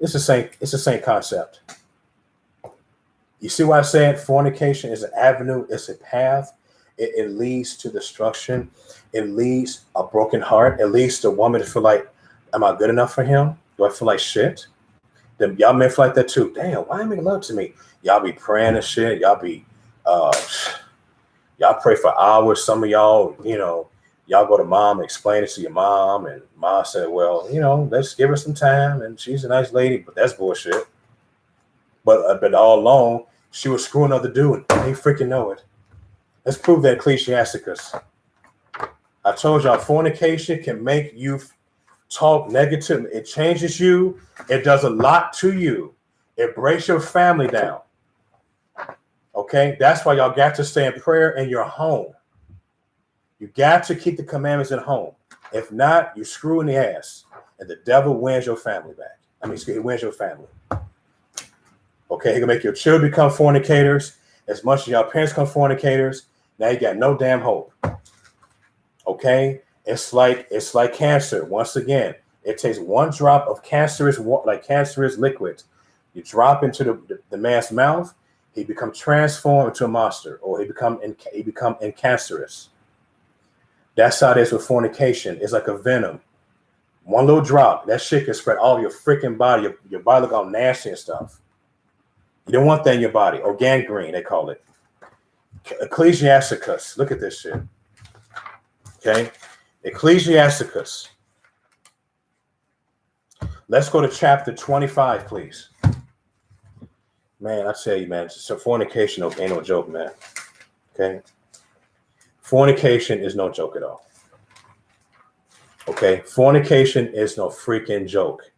It's the same concept. You see why I said fornication is an avenue, it's a path. It leads to destruction. It leads a broken heart. It leads the woman to feel like, am I good enough for him? Do I feel like shit? Then y'all men feel like that too. Damn, why ain't making love to me? Y'all be praying and shit. Y'all be y'all pray for hours. Some of y'all, y'all go to mom and explain it to your mom, and mom said, well, let's give her some time, and she's a nice lady, but that's bullshit. But all along, she was screwing other dude. They freaking know it. Let's prove that Ecclesiasticus. I told y'all fornication can make you talk negative. It changes you. It does a lot to you. It breaks your family down. Okay? That's why y'all got to stay in prayer in your home. You got to keep the commandments at home. If not, you screw in the ass. And the devil wins your family back. He wins your family. Okay, he can make your children become fornicators as much as your parents become fornicators. Now you got no damn hope. Okay, it's like cancer. Once again, it takes one drop of cancerous liquid. You drop into the man's mouth, he becomes transformed into a monster, or he become cancerous. That's how it is with fornication. It's like a venom. One little drop, that shit can spread all your freaking body. Your body look all nasty and stuff. You don't want that in your body. Or gangrene, they call it. Ecclesiasticus. Look at this shit. Okay? Ecclesiasticus. Let's go to chapter 25, please. Man, I tell you, man, so fornication ain't no joke, man. Okay? Fornication is no joke at all. Okay? Fornication is no freaking joke.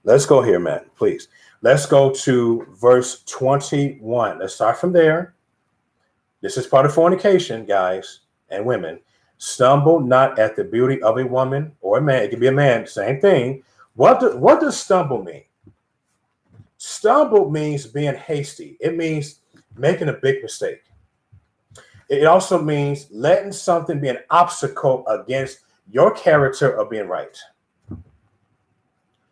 Let's go here, man, please. Let's go to verse 21. Let's start from there. This is part of fornication, guys and women. Stumble not at the beauty of a woman or a man. It could be a man, same thing. What does stumble mean? Stumble means being hasty. It means making a big mistake. It also means letting something be an obstacle against your character of being right.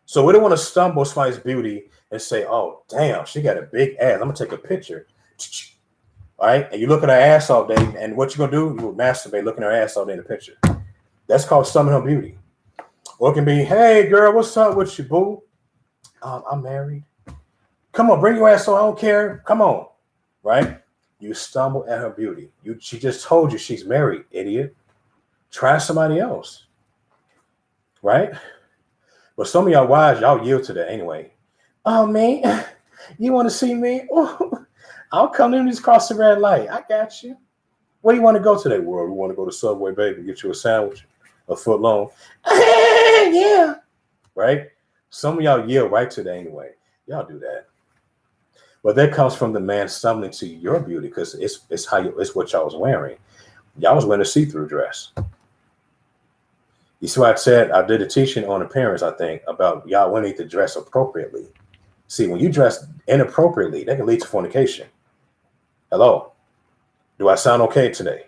So we don't want to stumble somebody's beauty and say, oh, damn, she got a big ass. I'm going to take a picture. All right. And you look at her ass all day. And what you going to do? You will masturbate looking at her ass all day in the picture. That's called stumbling her beauty. Or it can be, hey, girl, what's up with you, boo? I'm married. Come on, bring your ass on. I don't care. Come on. Right. You stumble at her beauty. She just told you she's married, idiot. Try somebody else. Right. But some of y'all wives, y'all yield to that anyway. Oh, man, you want to see me? Oh, I'll come in and just cross the red light. I got you. Where do you want to go today? Well, we want to go to Subway, baby, get you a sandwich, a foot long. Yeah. Right? Some of y'all yield right to that anyway. Y'all do that. But that comes from the man stumbling to your beauty because it's what y'all was wearing. Y'all was wearing a see-through dress. You see what I said? I did a teaching on appearance, I think, about y'all women need to dress appropriately. See, when you dress inappropriately, that can lead to fornication. Hello. Do I sound okay today?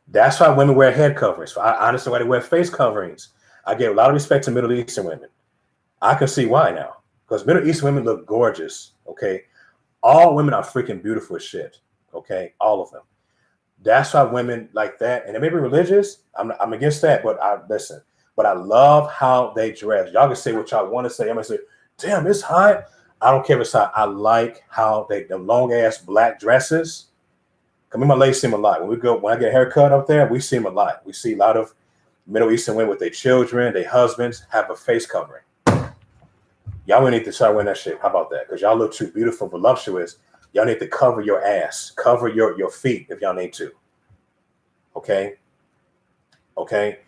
That's why women wear head coverings. I understand why they wear face coverings. I give a lot of respect to Middle Eastern women. I can see why now. Because Middle Eastern women look gorgeous. Okay. All women are freaking beautiful as shit. Okay. All of them. That's why women like that, and they may be religious. I'm against that, but listen. But I love how they dress. Y'all can say what y'all want to say. I'm gonna say, damn, it's hot. I don't care if it's hot. I like how the long ass black dresses. Come in, my ladies see them a lot. When I get a haircut up there, we see them a lot. We see a lot of Middle Eastern women with their children, their husbands have a face covering. Y'all need to start wearing that shit. How about that? Because y'all look too beautiful, voluptuous. Y'all need to cover your ass, cover your feet if y'all need to. Okay. Okay.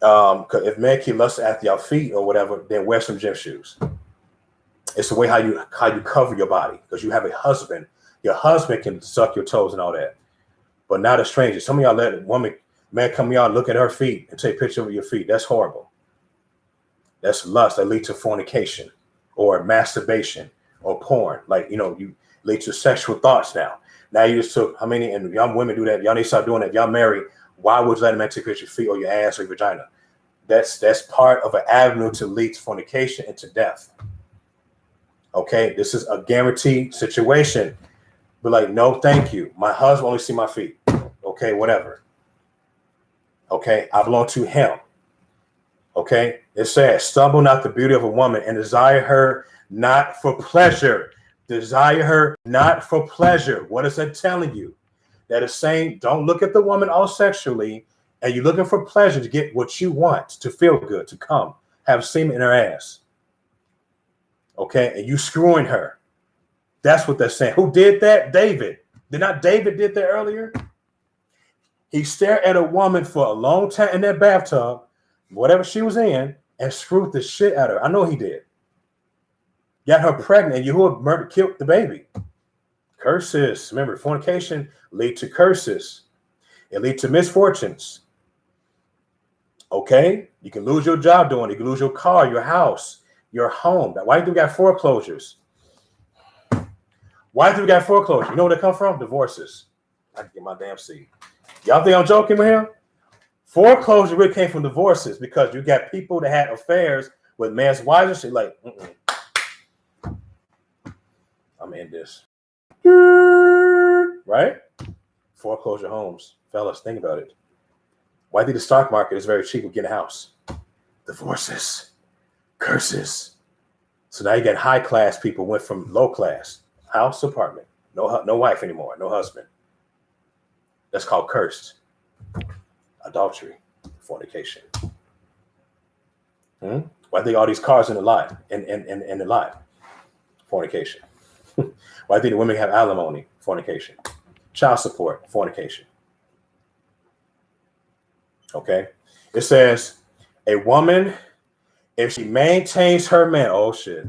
If men keep lust after your feet or whatever, then wear some gym shoes. It's the way how you cover your body because you have a husband. Your husband can suck your toes and all that, but not a stranger. Some of y'all let a man come y'all look at her feet and take a picture of your feet. That's horrible. That's lust that leads to fornication or masturbation or porn. Like, you lead to sexual thoughts now. Now you just took how many, and young women do that. Y'all need to start doing that. If y'all married, why would you let a man take a picture of your feet or your ass or your vagina? That's part of an avenue to lead to fornication and to death. Okay, this is a guaranteed situation. Be like, no, thank you. My husband only see my feet. Okay, whatever. Okay, I belong to him. Okay, it says, stumble not the beauty of a woman and desire her not for pleasure. Desire her not for pleasure. What is that telling you? That is saying, don't look at the woman all sexually and you're looking for pleasure to get what you want, to feel good, to come, have semen in her ass. Okay, and you screwing her. That's what they're saying. Who did that? David. Did not David did that earlier? He stared at a woman for a long time in that bathtub, whatever she was in, and screwed the shit out of her. I know he did. Got her pregnant, and Yahuwah killed the baby. Curses. Remember, fornication lead to curses. It leads to misfortunes. Okay? You can lose your job doing it. You can lose your car, your house, your home. Why do you got foreclosures? Why do we got foreclosure? You know where they come from? Divorces. I can get my damn seat. Y'all think I'm joking with him? Foreclosure really came from divorces because you got people that had affairs with man's wives and shit. Like, I'm in this. Right? Foreclosure homes. Fellas, think about it. Why do you think the stock market is very cheap to get a house? Divorces. Curses. So now you get high class people went from low class. House, apartment. No wife anymore. No husband. That's called cursed. Adultery. Fornication. Why do they all these cars in the lot? In the lot? Fornication. Why do the women have alimony? Fornication. Child support. Fornication. Okay. It says a woman, if she maintains her man. Oh shit.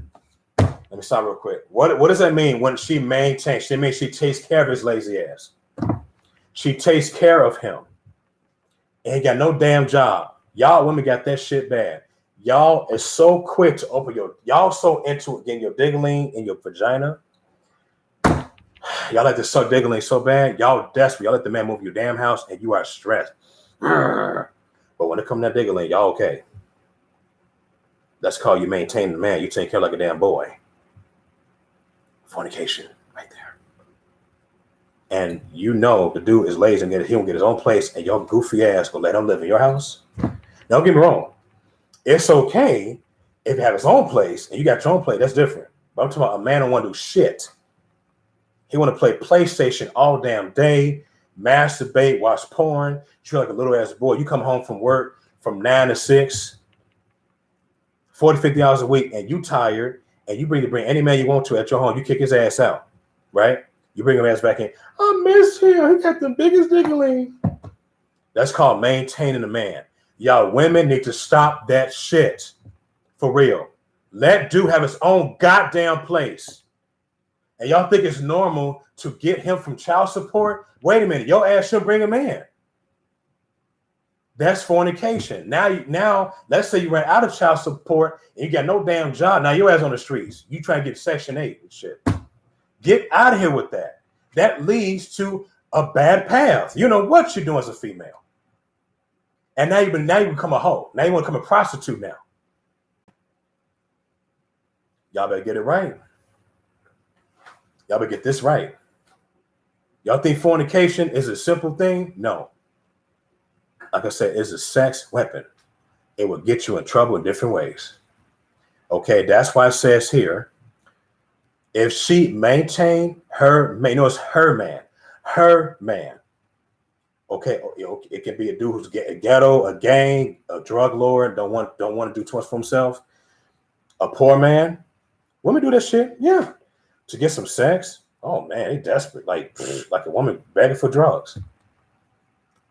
Let me stop real quick. What does that mean when she maintains? It means she takes care of his lazy ass. She takes care of him. And he got no damn job. Y'all women got that shit bad. Y'all is so quick to open y'all so into getting your diggling in your vagina. Y'all like to suck diggling so bad. Y'all desperate. Y'all let the man move your damn house and you are stressed. But when it comes to that diggling, y'all okay. That's called you maintaining the man. You take care like a damn boy. Fornication right there. And you know the dude is lazy and he won't get his own place and your goofy ass gonna let him live in your house. Don't get me wrong. It's okay if you have his own place and you got your own place. That's different. But I'm talking about a man who want to do shit. He want to play PlayStation all damn day, masturbate, watch porn. You're like a little ass boy. You come home from work from 9 to 6, 40, 50 hours a week, and you tired, and you bring any man you want to at your home. You kick his ass out, right? You bring him ass back in. I miss him. He got the biggest diggling. That's called maintaining a man. Y'all women need to stop that shit. For real. Let dude have his own goddamn place. And y'all think it's normal to get him from child support? Wait a minute. Your ass should bring him in. That's fornication. Now, let's say you ran out of child support and you got no damn job. Now your ass on the streets. You try to get Section 8 and shit. Get out of here with that. That leads to a bad path. You know what you're doing as a female. And now you become a hoe. Now you want to become a prostitute now. Y'all better get it right. Y'all better get this right. Y'all think fornication is a simple thing? No. Like I said, it's a sex weapon. It will get you in trouble in different ways. Okay, that's why it says here, if she maintain her man, it's her man. Okay, it can be a dude who's a ghetto, a gang, a drug lord, don't want to do too much for himself. A poor man. Women do that shit, yeah. To get some sex. Oh man, they desperate. Like a woman begging for drugs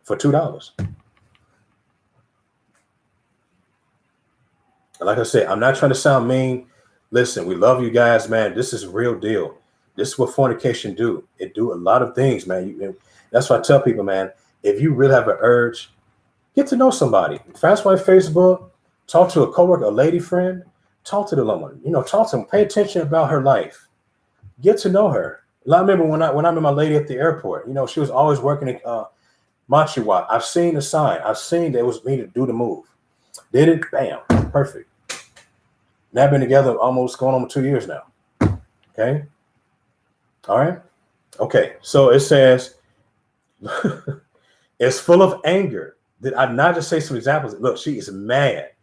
for $2. And like I said, I'm not trying to sound mean. Listen, we love you guys, man. This is a real deal. This is what fornication do. It do a lot of things, man. That's why I tell people, man, if you really have an urge, get to know somebody. Fast Wife Facebook, talk to a coworker, a lady friend, talk to the woman. Talk to them. Pay attention about her life. Get to know her. I remember when I met my lady at the airport. She was always working in Montreal. I've seen the sign. I've seen that it was me to do the move. Did it? Bam. Perfect. Now been together almost going on 2 years now. Okay. All right. Okay. So it says it's full of anger. Did I not just say some examples? Look, she is mad.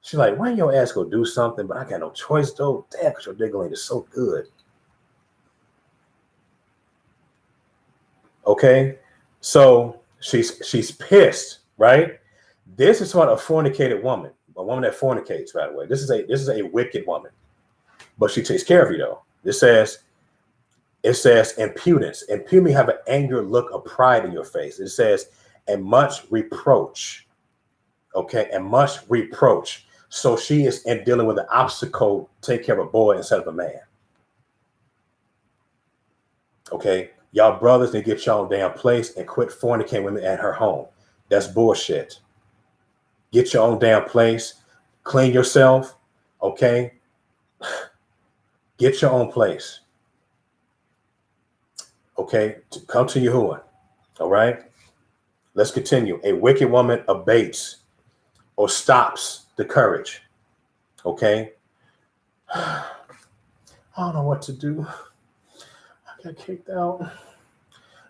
She's like, why your ass go do something? But I got no choice though. Damn, because your diggling is so good. Okay. So she's pissed, right? This is what a fornicated woman. A woman that fornicates, by the way. This is a wicked woman, but she takes care of you though. It says impudence. Impudence have an anger look of pride in your face. It says and much reproach. Okay, and much reproach. So she is in dealing with an obstacle, take care of a boy instead of a man. Okay, y'all brothers need to get your own damn place and quit fornicating women at her home. That's bullshit. Get your own damn place. Clean yourself. Okay. Get your own place. Okay, to come to Yahuwah. All right. Let's continue. A wicked woman abates or stops the courage. Okay. I don't know what to do. I got kicked out.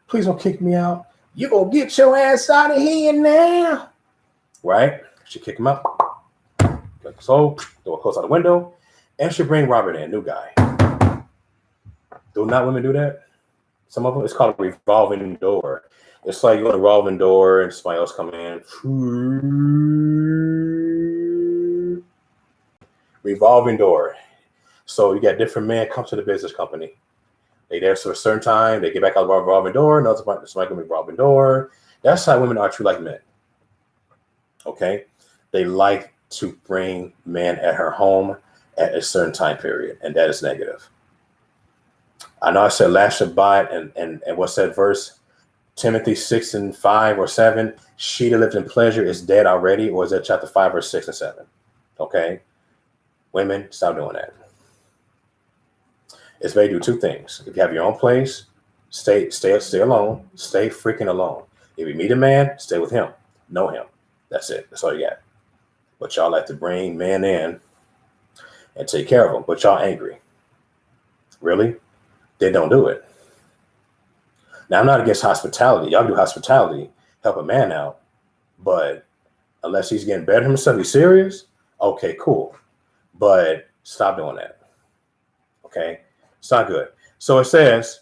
Please don't kick me out. You gonna get your ass out of here now. Right? She kick him out. So, throw a close out the window. And she bring Robert in, new guy. Do not women do that? Some of them, it's called a revolving door. It's like you got a revolving door and somebody else come in. Revolving door. So you got different men come to the business company. They there for a certain time. They get back out of the revolving door. Another somebody come to revolving door. That's how women are true like men. Okay? They like to bring men at her home at a certain time period, and that is negative. I know I said last Shabbat, and what's that verse? Timothy 6 and 5 or 7. She that lived in pleasure is dead already, or is that chapter 5 or 6 and 7? Okay, women, stop doing that. It's better to do two things. If you have your own place, stay alone. Stay freaking alone. If you meet a man, stay with him. Know him. That's it. That's all you got. But y'all like to bring men in and take care of them, but y'all angry. Really? They don't do it. Now, I'm not against hospitality. Y'all do hospitality, help a man out. But unless he's getting better himself, he's serious, okay, cool. But stop doing that. Okay? It's not good. So it says,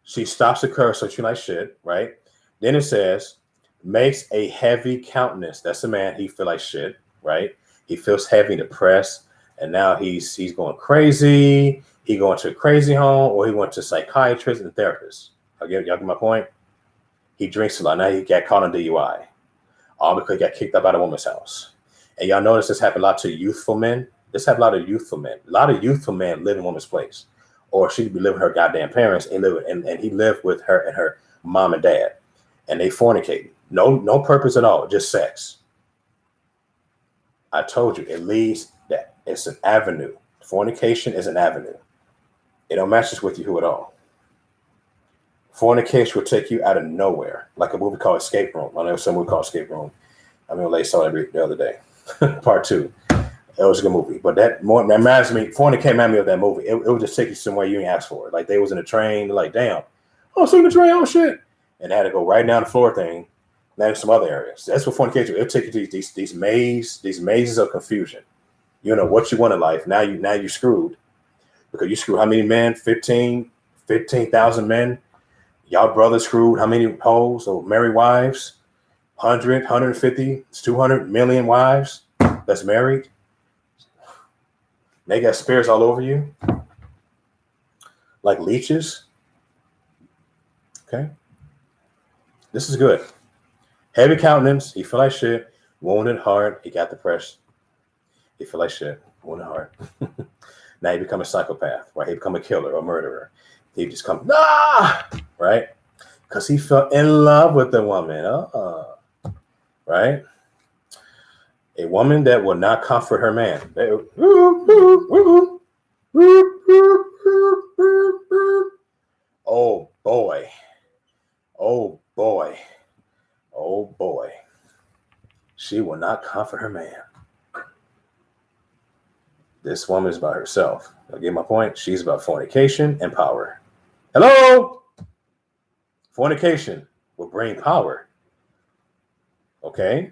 she stops the curse, so she like shit, right? Then it says, makes a heavy countenance. That's a man, he feel like shit, right? He feels heavy, depressed, and now he's going crazy. He going to a crazy home, or he went to psychiatrist and therapist. Y'all get my point? He drinks a lot. Now he got caught on DUI. All because he got kicked out of a woman's house. And y'all notice this happened a lot to youthful men. This happened a lot of youthful men. A lot of youthful men live in woman's place. Or she could be living with her goddamn parents and he lived with her and her mom and dad. And they fornicate. No purpose at all, just sex. I told you, it leads that. It's an avenue. Fornication is an avenue. It don't match this with you at all. Fornication will take you out of nowhere, like a movie called Escape Room. I know some movie called Escape Room. I mean, I saw it the other day. Part 2. It was a good movie, but that reminds me. Fornication reminded me of that movie. It would just take you somewhere you ain't asked for it. Like they was in a train, like damn, oh, so in the train, oh shit, and they had to go right down the floor thing. Then some other areas. That's what fornication. It'll take you to these mazes of confusion. You know what you want in life. Now you screwed because you screwed how many men? 15,000 men. Y'all brothers screwed how many hoes or married wives? 100, 150, 200 million wives that's married. They got spirits all over you like leeches. Okay. This is good. Heavy countenance. He feel like shit. Wounded heart. He got depressed. He feel like shit. Wounded heart. Now he become a psychopath, right? He become a killer or murderer. He just come, right? Because he fell in love with the woman. Right? A woman that will not comfort her man. Oh boy. Oh boy. Oh boy. She will not comfort her man. This woman is by herself. I get my point. She's about fornication and power. Hello? Fornication will bring power. Okay?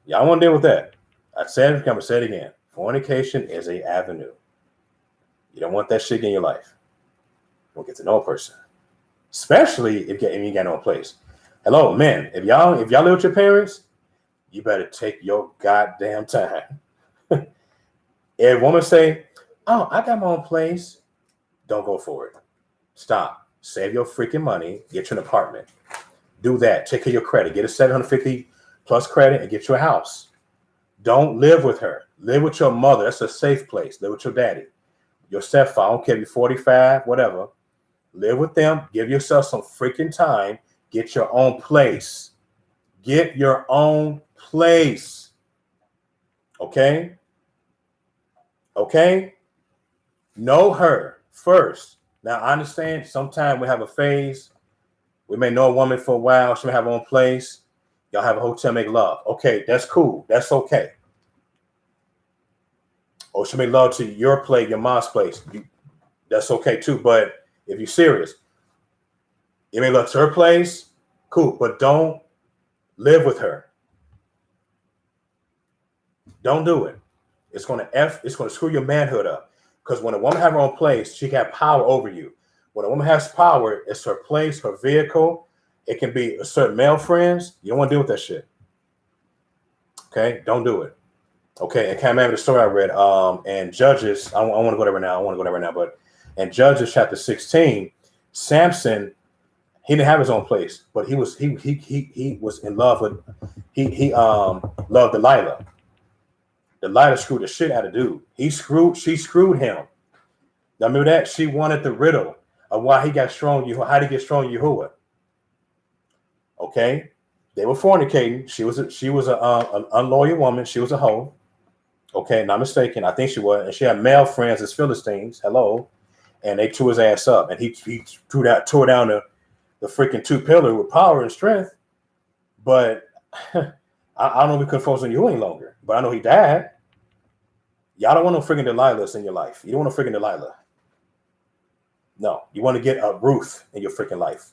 Y'all want to deal with that. I said it, I'm going to say it again. Fornication is an avenue. You don't want that shit in your life. You won't get to know a person. Especially if you ain't got no place. Hello, men. If y'all live with your parents, you better take your goddamn time. If a woman say, oh, I got my own place, don't go for it. Stop. Save your freaking money. Get you an apartment. Do that. Take care of your credit. Get a 750 plus credit and get you a house. Don't live with her. Live with your mother. That's a safe place. Live with your daddy. Your stepfather. I don't care if you're 45, whatever. Live with them. Give yourself some freaking time. Get your own place. Get your own place. Okay? Okay? Know her first. Now, I understand sometimes we have a phase. We may know a woman for a while. She may have her own place. Y'all have a hotel, make love. Okay, that's cool. That's okay. Or she make love to your place, your mom's place. That's okay too. But if you're serious, you may love to her place. Cool. But don't live with her. Don't do it. It's going to screw your manhood up. Because when a woman has her own place, she can have power over you. When a woman has power, it's her place, her vehicle. It can be certain male friends. You don't want to deal with that shit. Okay? Don't do it. Okay? And can't remember the story I read. And Judges, I want to go there right now. But in Judges chapter 16, Samson, he didn't have his own place, but he was in love with loved Delilah. Delilah screwed the shit out of dude. She screwed him. Now remember that? She wanted the riddle of why he got strong, how to get strong Yahuwah. Okay? They were fornicating. She was an unloyal woman. She was a hoe. Okay, not mistaken. I think she was. And she had male friends as Philistines. Hello. And they tore his ass up. And he tore down the freaking 2-pillar with power and strength. But I don't know if we couldn't focus on you any longer. But I know he died. Y'all don't want no freaking Delilahs in your life. You don't want no freaking Delilah. No, you want to get a Ruth in your freaking life.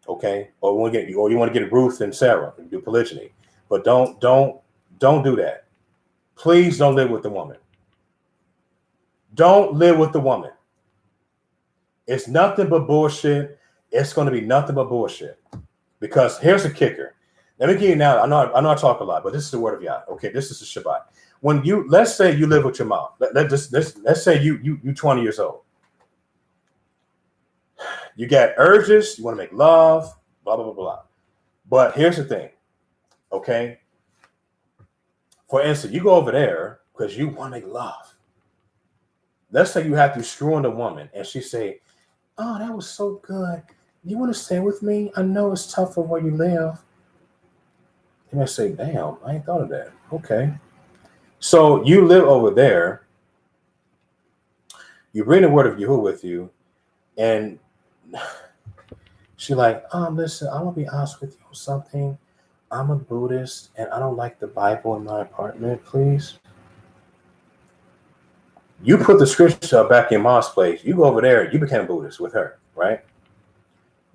Okay? Or you want to get Ruth and Sarah and do polygyny. But don't do that. Please don't live with the woman. Don't live with the woman. It's nothing but bullshit. It's going to be nothing but bullshit. Because here's the kicker. Let me give you now. I know I talk a lot, but this is the word of Yah. Okay, this is the Shabbat. When let's say you live with your mom. Let's say you 20 years old. You got urges. You want to make love. Blah blah blah blah. But here's the thing. Okay. For instance, you go over there because you want to make love. Let's say you have to screw on the woman, and she say, "Oh, that was so good. You want to stay with me? I know it's tough for where you live." You may say, "Damn, I ain't thought of that." Okay. So you live over there. You bring the word of Yahuwah with you, and she's like, listen, I'm going to be honest with you on something. I'm a Buddhist, and I don't like the Bible in my apartment, please. You put the scripture back in mom's place. You go over there. You became Buddhist with her, right?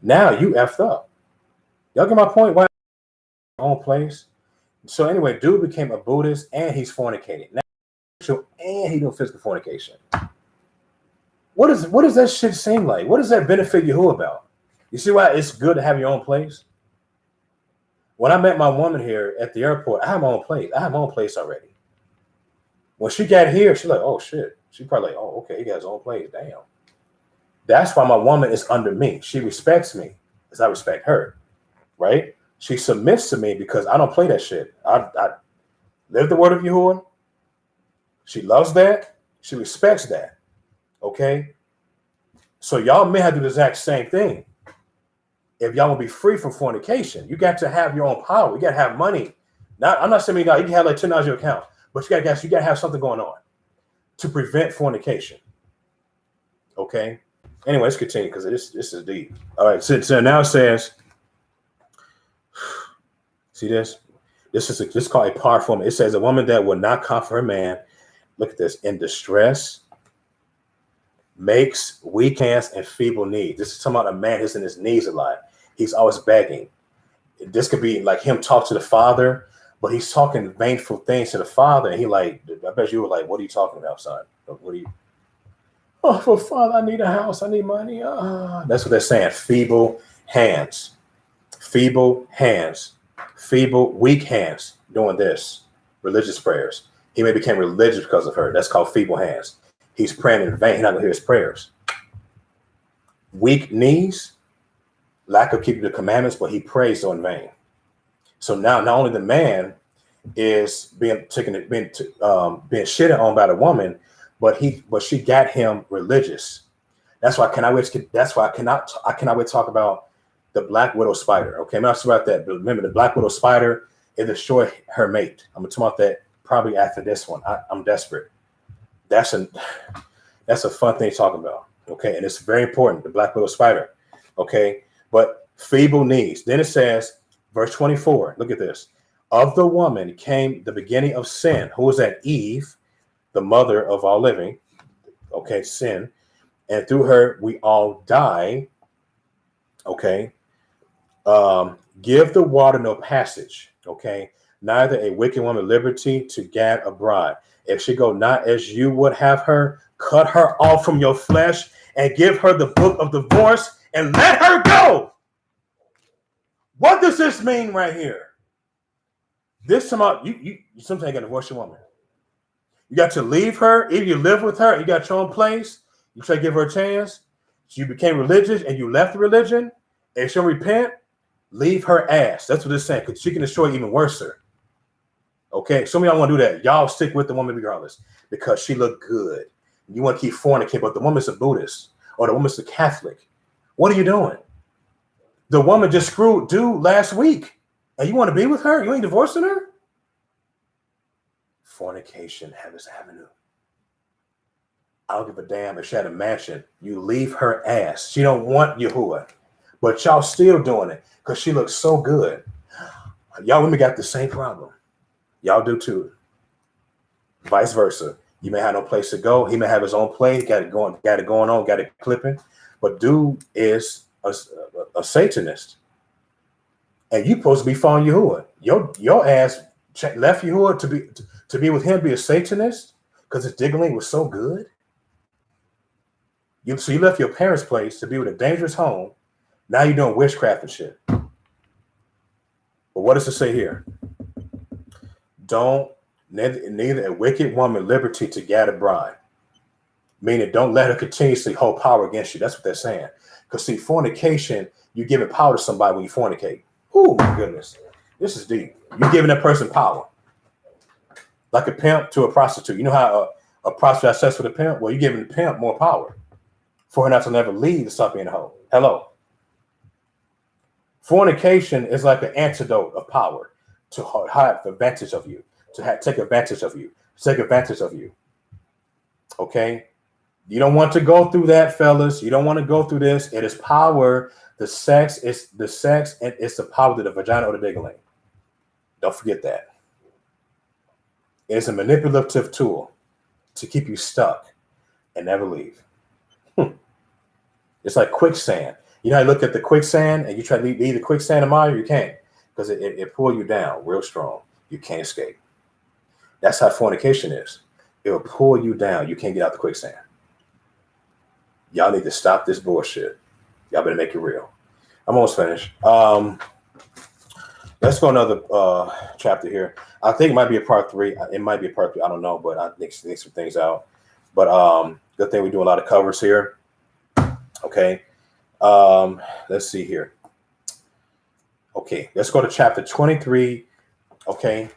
Now you effed up. Y'all get my point? Why? Own place. So anyway, dude became a Buddhist, and he's fornicating. Now, and he doing physical fornication. What does that shit seem like? What does that benefit you about? You see why it's good to have your own place? When I met my woman here at the airport, I have my own place. I have my own place already. When she got here, she's like, oh shit. She probably like, oh, okay, he got his own place. Damn. That's why my woman is under me. She respects me as I respect her. Right? She submits to me because I don't play that shit. I live the word of Yahuwah. She loves that. She respects that. Okay? So y'all may have to do the exact same thing. If y'all will be free from fornication, you got to have your own power. You got to have money. I'm not saying you can have like $10 in your account, but you got to have something going on to prevent fornication. Okay? Anyway, let's continue because this is deep. All right. So now it says, see this? This is called a powerful woman. It says a woman that will not comfort her man. Look at this. In distress, makes weak hands and feeble knees. This is talking about a man who's in his knees a lot. He's always begging. This could be like him talk to the father, but he's talking baneful things to the father. And he like, I bet you were like, what are you talking about, son? What are you? Oh, for father, I need a house. I need money. That's what they're saying. Feeble hands. Feeble hands. Feeble, weak hands doing this. Religious prayers. He may become religious because of her. That's called feeble hands. He's praying in vain. He's not going to hear his prayers. Weak knees, lack of keeping the commandments, but he prays in vain. So now, not only the man is being shitted on by the woman, but she got him religious. That's why I cannot wait to talk about the black widow spider. Okay, I'm not sure about that, but remember the black widow spider, it destroyed her mate. I'm going to talk about that probably after this one. I'm desperate. That's a fun thing to talk about. Okay, and it's very important, the black widow spider. Okay, but feeble knees. Then it says, verse 24, look at this. Of the woman came the beginning of sin. Who was that? Eve, the mother of all living. Okay, sin. And through her, we all die. Okay. Give the water no passage. Okay. Neither a wicked woman liberty to gad abroad. If she go not as you would have her, cut her off from your flesh and give her the book of divorce and let her go. What does this mean right here? This time you sometimes got to divorce your woman. You got to leave her. If you live with her, you got your own place. You try to give her a chance. You became religious and you left the religion. And she'll repent. Leave her ass. That's what it's saying. Because she can destroy even worse. Okay. Some of y'all want to do that. Y'all stick with the woman regardless because she looked good. You want to keep fornicating, but the woman's a Buddhist or the woman's a Catholic. What are you doing? The woman just screwed dude last week. And you want to be with her? You ain't divorcing her? Fornication have its avenue. I don't give a damn if she had a mansion. You leave her ass. She don't want Yahuwah. But y'all still doing it because she looks so good. Y'all women got the same problem. Y'all do too. Vice versa. You may have no place to go. He may have his own place. Got it going on. Got it clipping. But dude is a Satanist. And you supposed to be following Yahuwah. Your ass left Yahuwah to be with him, be a Satanist because his diggling was so good. So you left your parents' place to be with a dangerous home. Now you're doing witchcraft and shit. But what does it say here? Neither a wicked woman liberty to gad abroad. Meaning don't let her continuously hold power against you. That's what they're saying. Because see, fornication, you're giving power to somebody when you fornicate. Oh my goodness. This is deep. You're giving that person power. Like a pimp to a prostitute. You know how a prostitute has sex with a pimp? Well, you're giving the pimp more power for her not to never leave to stop being a hoe. Hello. Fornication is like an antidote of power to have advantage of you, to take advantage of you, take advantage of you. Okay? You don't want to go through that, fellas. You don't want to go through this. It is power. The sex, and it's the power to the vagina or the diggling. Don't forget that. It's a manipulative tool to keep you stuck and never leave. It's like quicksand. You know, I look at the quicksand and you try to leave the quicksand in mire, you can't because it pull you down real strong. You can't escape. That's how fornication is. It will pull you down. You can't get out the quicksand. Y'all need to stop this bullshit. Y'all better make it real. I'm almost finished. Let's go another chapter here. I think it might be a part 3. It might be a part 3. I don't know, but I think some things out. But good thing we do a lot of covers here. Okay. Let's see here. Okay, let's go to chapter 23. Okay.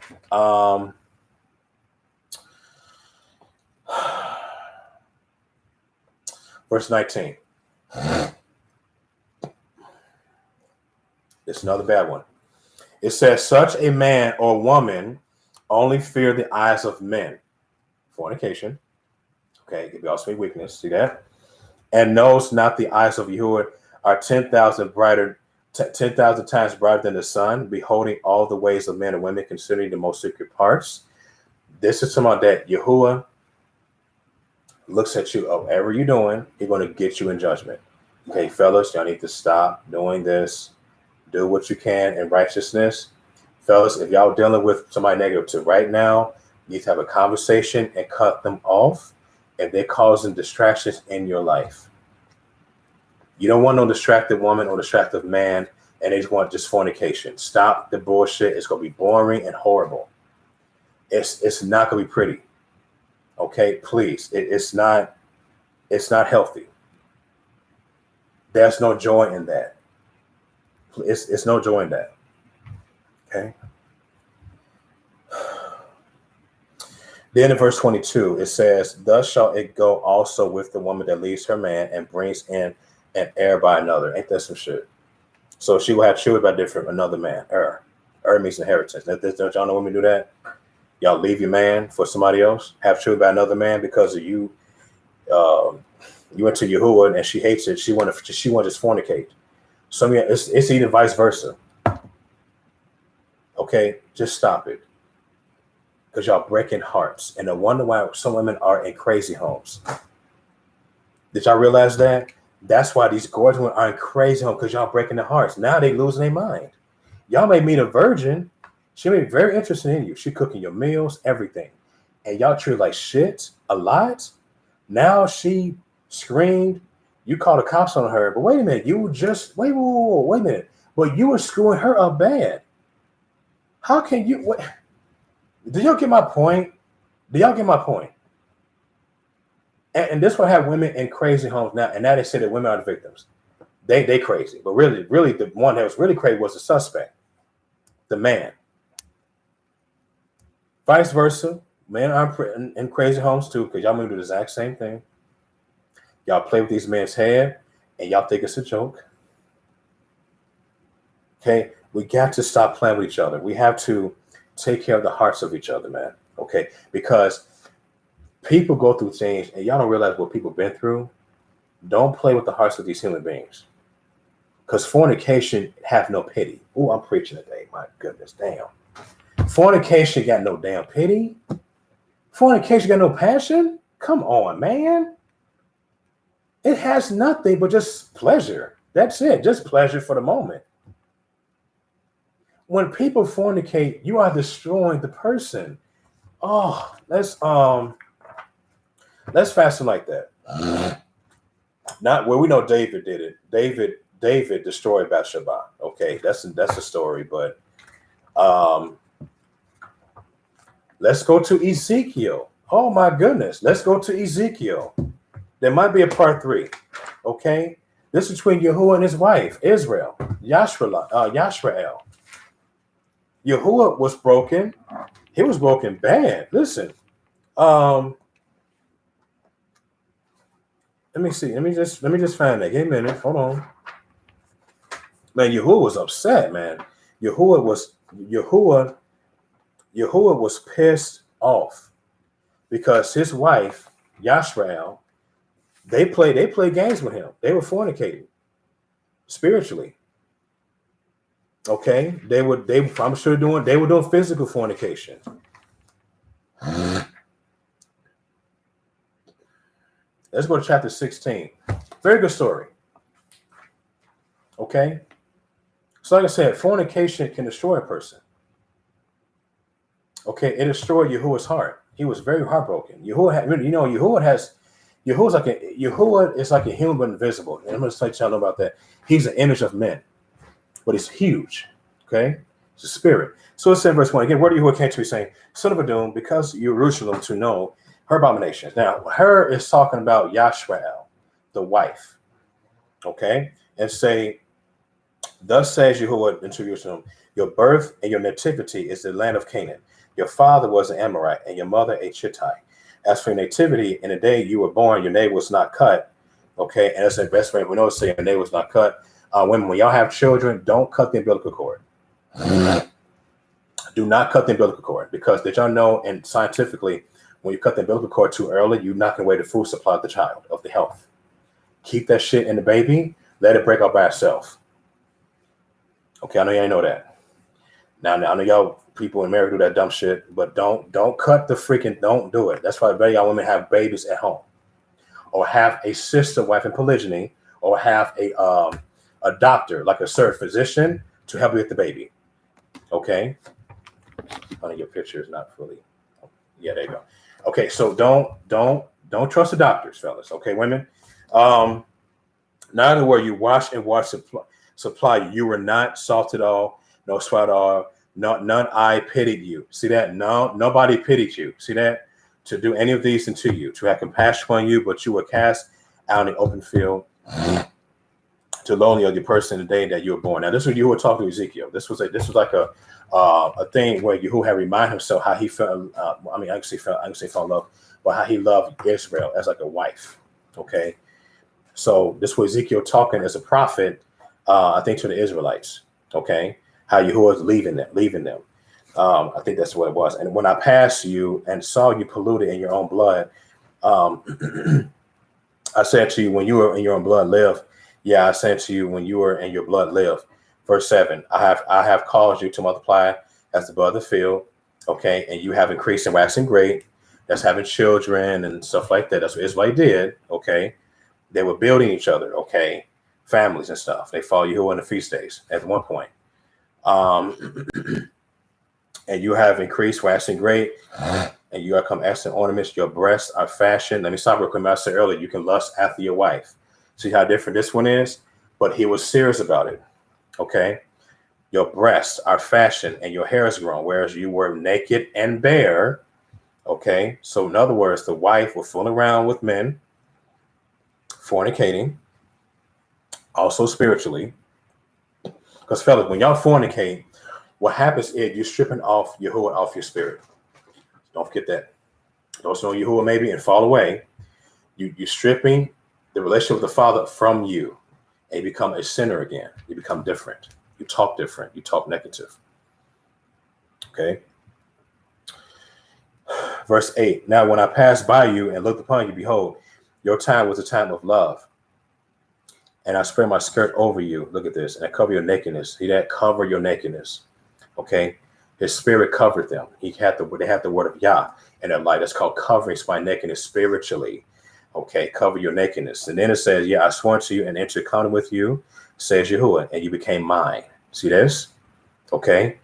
Verse 19. It's another bad one. It says, such a man or woman only fear the eyes of men. Fornication. Okay, it could be also a weakness. See that? And knows not the eyes of Yahuwah are 10,000 times brighter than the sun, beholding all the ways of men and women, considering the most secret parts. This is about that Yahuwah looks at you, whatever you're doing, he's going to get you in judgment. Okay, fellas, y'all need to stop doing this. Do what you can in righteousness. Fellas, if y'all dealing with somebody negative to right now, you need to have a conversation and cut them off if they're causing distractions in your life. You don't want no distracted woman or distracted man, and they just want just fornication. Stop the bullshit. It's going to be boring and horrible. It's not going to be pretty. Okay, please. It's not healthy. There's no joy in that. It's no joy in that. Okay. Then in verse 22, it says, thus shall it go also with the woman that leaves her man and brings in an heir by another. Ain't that some shit? So she will have children by another man. Heir means inheritance. Don't y'all know when we do that? Y'all leave your man for somebody else, have children by another man because of you You went to Yahuwah and she hates it. She want to just fornicate. So yeah, it's even vice versa. Okay, just stop it. Because y'all breaking hearts. And no wonder why some women are in crazy homes. Did y'all realize that? That's why these gorgeous women are in crazy homes, because y'all breaking their hearts. Now they losing their mind. Y'all may meet a virgin. She may be very interested in you. She cooking your meals, everything. And y'all treat her like shit a lot. Now she screamed. You called the cops on her. But wait a minute. You were just, wait a minute. But you were screwing her up bad. How can you, what? Do y'all get my point? Do y'all get my point? And this will have women in crazy homes now. And now they say that women are the victims. They crazy. But really, the one that was really crazy was the suspect, the man. Vice versa. Men are in crazy homes too, because y'all may do the exact same thing. Y'all play with these men's head and y'all think it's a joke. Okay? We got to stop playing with each other. We have to take care of the hearts of each other, man. Okay? Because people go through things and y'all don't realize what people been through. Don't play with the hearts of these human beings. Because fornication have no pity. Oh, I'm preaching today. My goodness, damn. Fornication got no damn pity. Fornication got no passion. Come on, man. It has nothing but just pleasure. That's it. Just pleasure for the moment. When people fornicate, you are destroying the person. Oh, let's fasten like that. Not where we know David did it. David destroyed Bathsheba. Okay, that's a story, but let's go to Ezekiel. Oh my goodness. Let's go to Ezekiel. There might be a part 3. Okay. This is between Yahuwah and his wife, Israel, Yashrael. Yahuwah was broken. He was broken bad. Listen. Let me see. Let me just find that. Give me a minute. Hold on. Man, Yahuwah was upset, man. Yahuwah was pissed off because his wife, Yashrael, they played games with him. They were fornicating spiritually. Okay, they were doing physical fornication. Let's go to chapter 16. Very good story. Okay, so like I said, fornication can destroy a person. Okay, it destroyed Yahuwah's heart. He was very heartbroken. Yahuwah is like a human but invisible. And I'm going to tell you about that. He's an image of men, but he's huge. Okay, it's a spirit. So it's in verse 1 again. Where Yahuwah came to be saying, "Son of a doom, because Jerusalem to know her abominations." Now, her is talking about Yashrael, the wife. Okay, and say, "Thus says Yahuwah unto Jerusalem, your birth and your nativity is the land of Canaan. Your father was an Amorite, and your mother a Chittite. As for your nativity, in the day you were born, your navel was not cut." Okay, and that's the best way we know to say your navel was not cut. Women, when y'all have children, don't cut the umbilical cord. Do not cut the umbilical cord, because did y'all know, and scientifically, when you cut the umbilical cord too early, you're knocking away the food supply of the child, of the health. Keep that shit in the baby. Let it break out by itself. Okay, I know you ain't know that. Now I know y'all people in America do that dumb shit, but don't cut the freaking, don't do it. That's why very y'all women have babies at home, or have a sister wife in polygyny, or have a doctor, like a certain physician, to help you with the baby. Okay. Funny, your picture is not fully. Yeah, there you go. Okay, so don't trust the doctors, fellas. Okay, women. Neither were you wash supply. You were not salt at all, no sweat at all. None I pitied you. See that? No, nobody pitied you. See that? To do any of these unto you, to have compassion on you, but you were cast out in the open field to lonely of your person the day that you were born. Now, this was you were talking to Ezekiel. This was like a thing where Yahuwah had reminded himself how he felt. I can say fell in love, but how he loved Israel as like a wife. Okay, so this was Ezekiel talking as a prophet, I think, to the Israelites. Okay, how Yahuwah was leaving them. I think that's what it was. And when I passed you and saw you polluted in your own blood, I said to you when you were in your own blood live. Yeah, I said to you when you were in your blood live. Verse 7, I have caused you to multiply as the bud of the field. Okay, and you have increased and waxing great. That's having children and stuff like that. That's what Israel did. Okay, they were building each other. Okay, families and stuff. They follow you on the feast days at one point. Um, and you have increased, waxing great, and you are come excellent ornaments. Your breasts are fashioned. Let me stop real quick. I said earlier, you can lust after your wife. See how different this one is? But he was serious about it. Okay. Your breasts are fashioned and your hair is grown, whereas you were naked and bare. Okay. So, in other words, the wife was fooling around with men, fornicating, also spiritually. Because, fellas, when y'all fornicate, what happens is you're stripping off Yahuwah off your spirit. Don't forget that. Those know Yahuwah maybe and fall away. You're stripping the relationship with the Father from you, and you become a sinner again. You become different. You talk different. You talk negative. Okay. Verse 8. Now, when I passed by you and looked upon you, behold, your time was a time of love. And I spread my skirt over you. Look at this. And I cover your nakedness. See that? Cover your nakedness. Okay. His spirit covered them. They had the word of Yah in their light. That's called covering my nakedness spiritually. Okay. Cover your nakedness. And then it says, yeah, I swore to you and entered covenant with you, says Yahuwah, and you became mine. See this? Okay.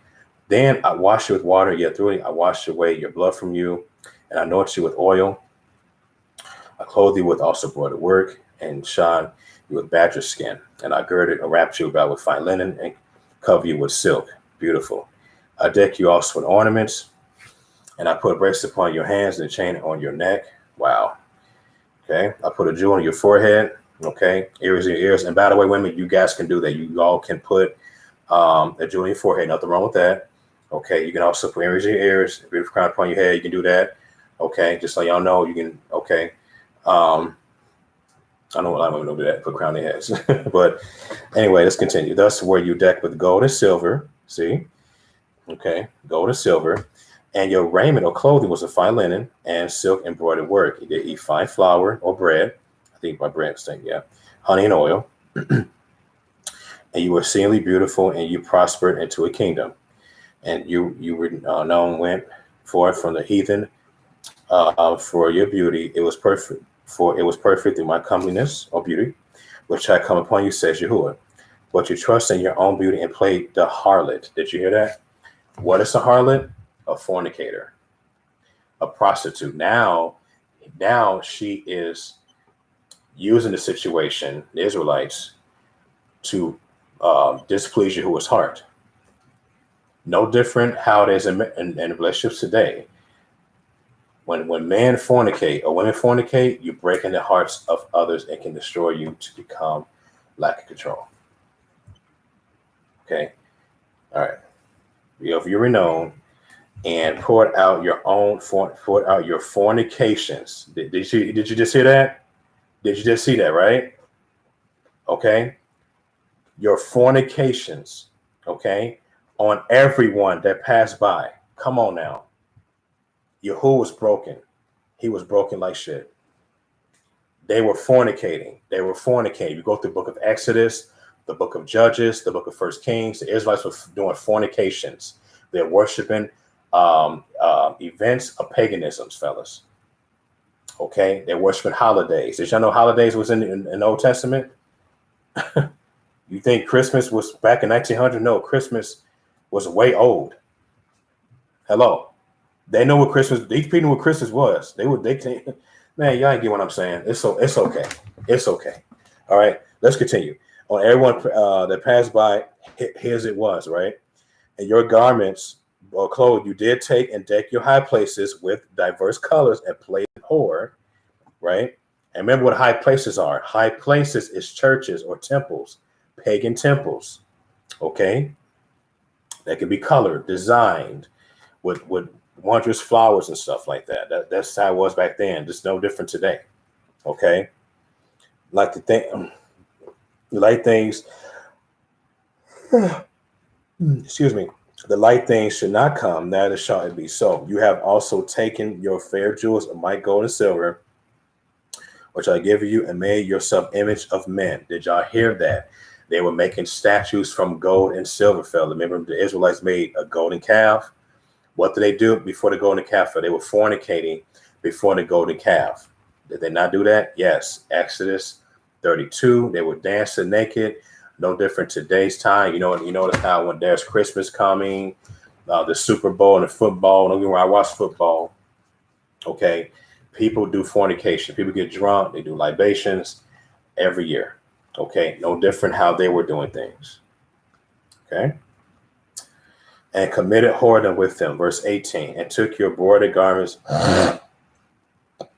Then I washed you with water, yet through it I washed away your blood from you, and I anointed you with oil. I clothed you with also broidered work, and shod you with badger skin. And I girded and wrapped you about with fine linen, and cover you with silk. Beautiful. I deck you also with ornaments, and I put a bracelet upon your hands and a chain on your neck. Wow. Okay. I put a jewel on your forehead. Okay. Ears in your ears. And by the way, women, you guys can do that. You all can put a jewel in your forehead. Nothing wrong with that. Okay. You can also put earrings in your ears. A beautiful crown upon your head. You can do that. Okay. Just so y'all know, you can. Okay. I know a lot of women don't do that. Put crown in their heads. But anyway, let's continue. Thus were you decked with gold and silver. See? Okay. Gold and silver. And your raiment or clothing was of fine linen and silk embroidered work. You did eat fine flour or bread. I think by bread, yeah. Honey and oil. And you were exceedingly beautiful, and you prospered into a kingdom. And you were known, went forth from the heathen for your beauty. It was perfect, for it was perfect through my comeliness or beauty, which had come upon you, says Yahuwah. But you trust in your own beauty and played the harlot. Did you hear that? What is a harlot? A fornicator, a prostitute. Now she is using the situation, the Israelites, to displease Yahuwah's heart. No different how it is in relationships today. When men fornicate or women fornicate, you break in the hearts of others and can destroy you to become lack of control. Okay. All right. If you're renowned and poured out your fornications. Did you just hear that? Did you just see that, right? Okay. Your fornications, okay, on everyone that passed by. Come on now. Yahuwah was broken. He was broken like shit. They were fornicating. You go through the book of Exodus, the book of Judges, the book of First Kings. The Israelites were doing fornications. They're worshiping events of paganisms, fellas. Okay, they're worshiping holidays. Did y'all know holidays was in the Old Testament? You think Christmas was back in 1900? No, Christmas was way old. Hello, they know what Christmas. These people knew what Christmas was. Man, y'all ain't get what I'm saying. It's okay. It's okay. All right, let's continue. On everyone that passed by, here's it was, right? And your garments or clothes you did take and deck your high places with diverse colors and played whore, right? And remember what high places are. High places is churches or temples, pagan temples, okay? That can be colored, designed with wondrous flowers and stuff like that. That's how it was back then. Just no different today, okay? Like things, excuse me. The light things should not come, neither shall it be so. You have also taken your fair jewels of my gold and silver, which I give you, and made yourself image of men. Did y'all hear that? They were making statues from gold and silver, fella. Remember, the Israelites made a golden calf. What did they do before the golden calf? They were fornicating before the golden calf. Did they not do that? Yes. Exodus 32. They were dancing naked. No different today's time. You notice how when there's Christmas coming, the Super Bowl and the football. Don't get me wrong, I watch football. Okay. People do fornication. People get drunk. They do libations every year. Okay. No different how they were doing things. Okay. And committed whoredom with them. Verse 18. And took your broidered garments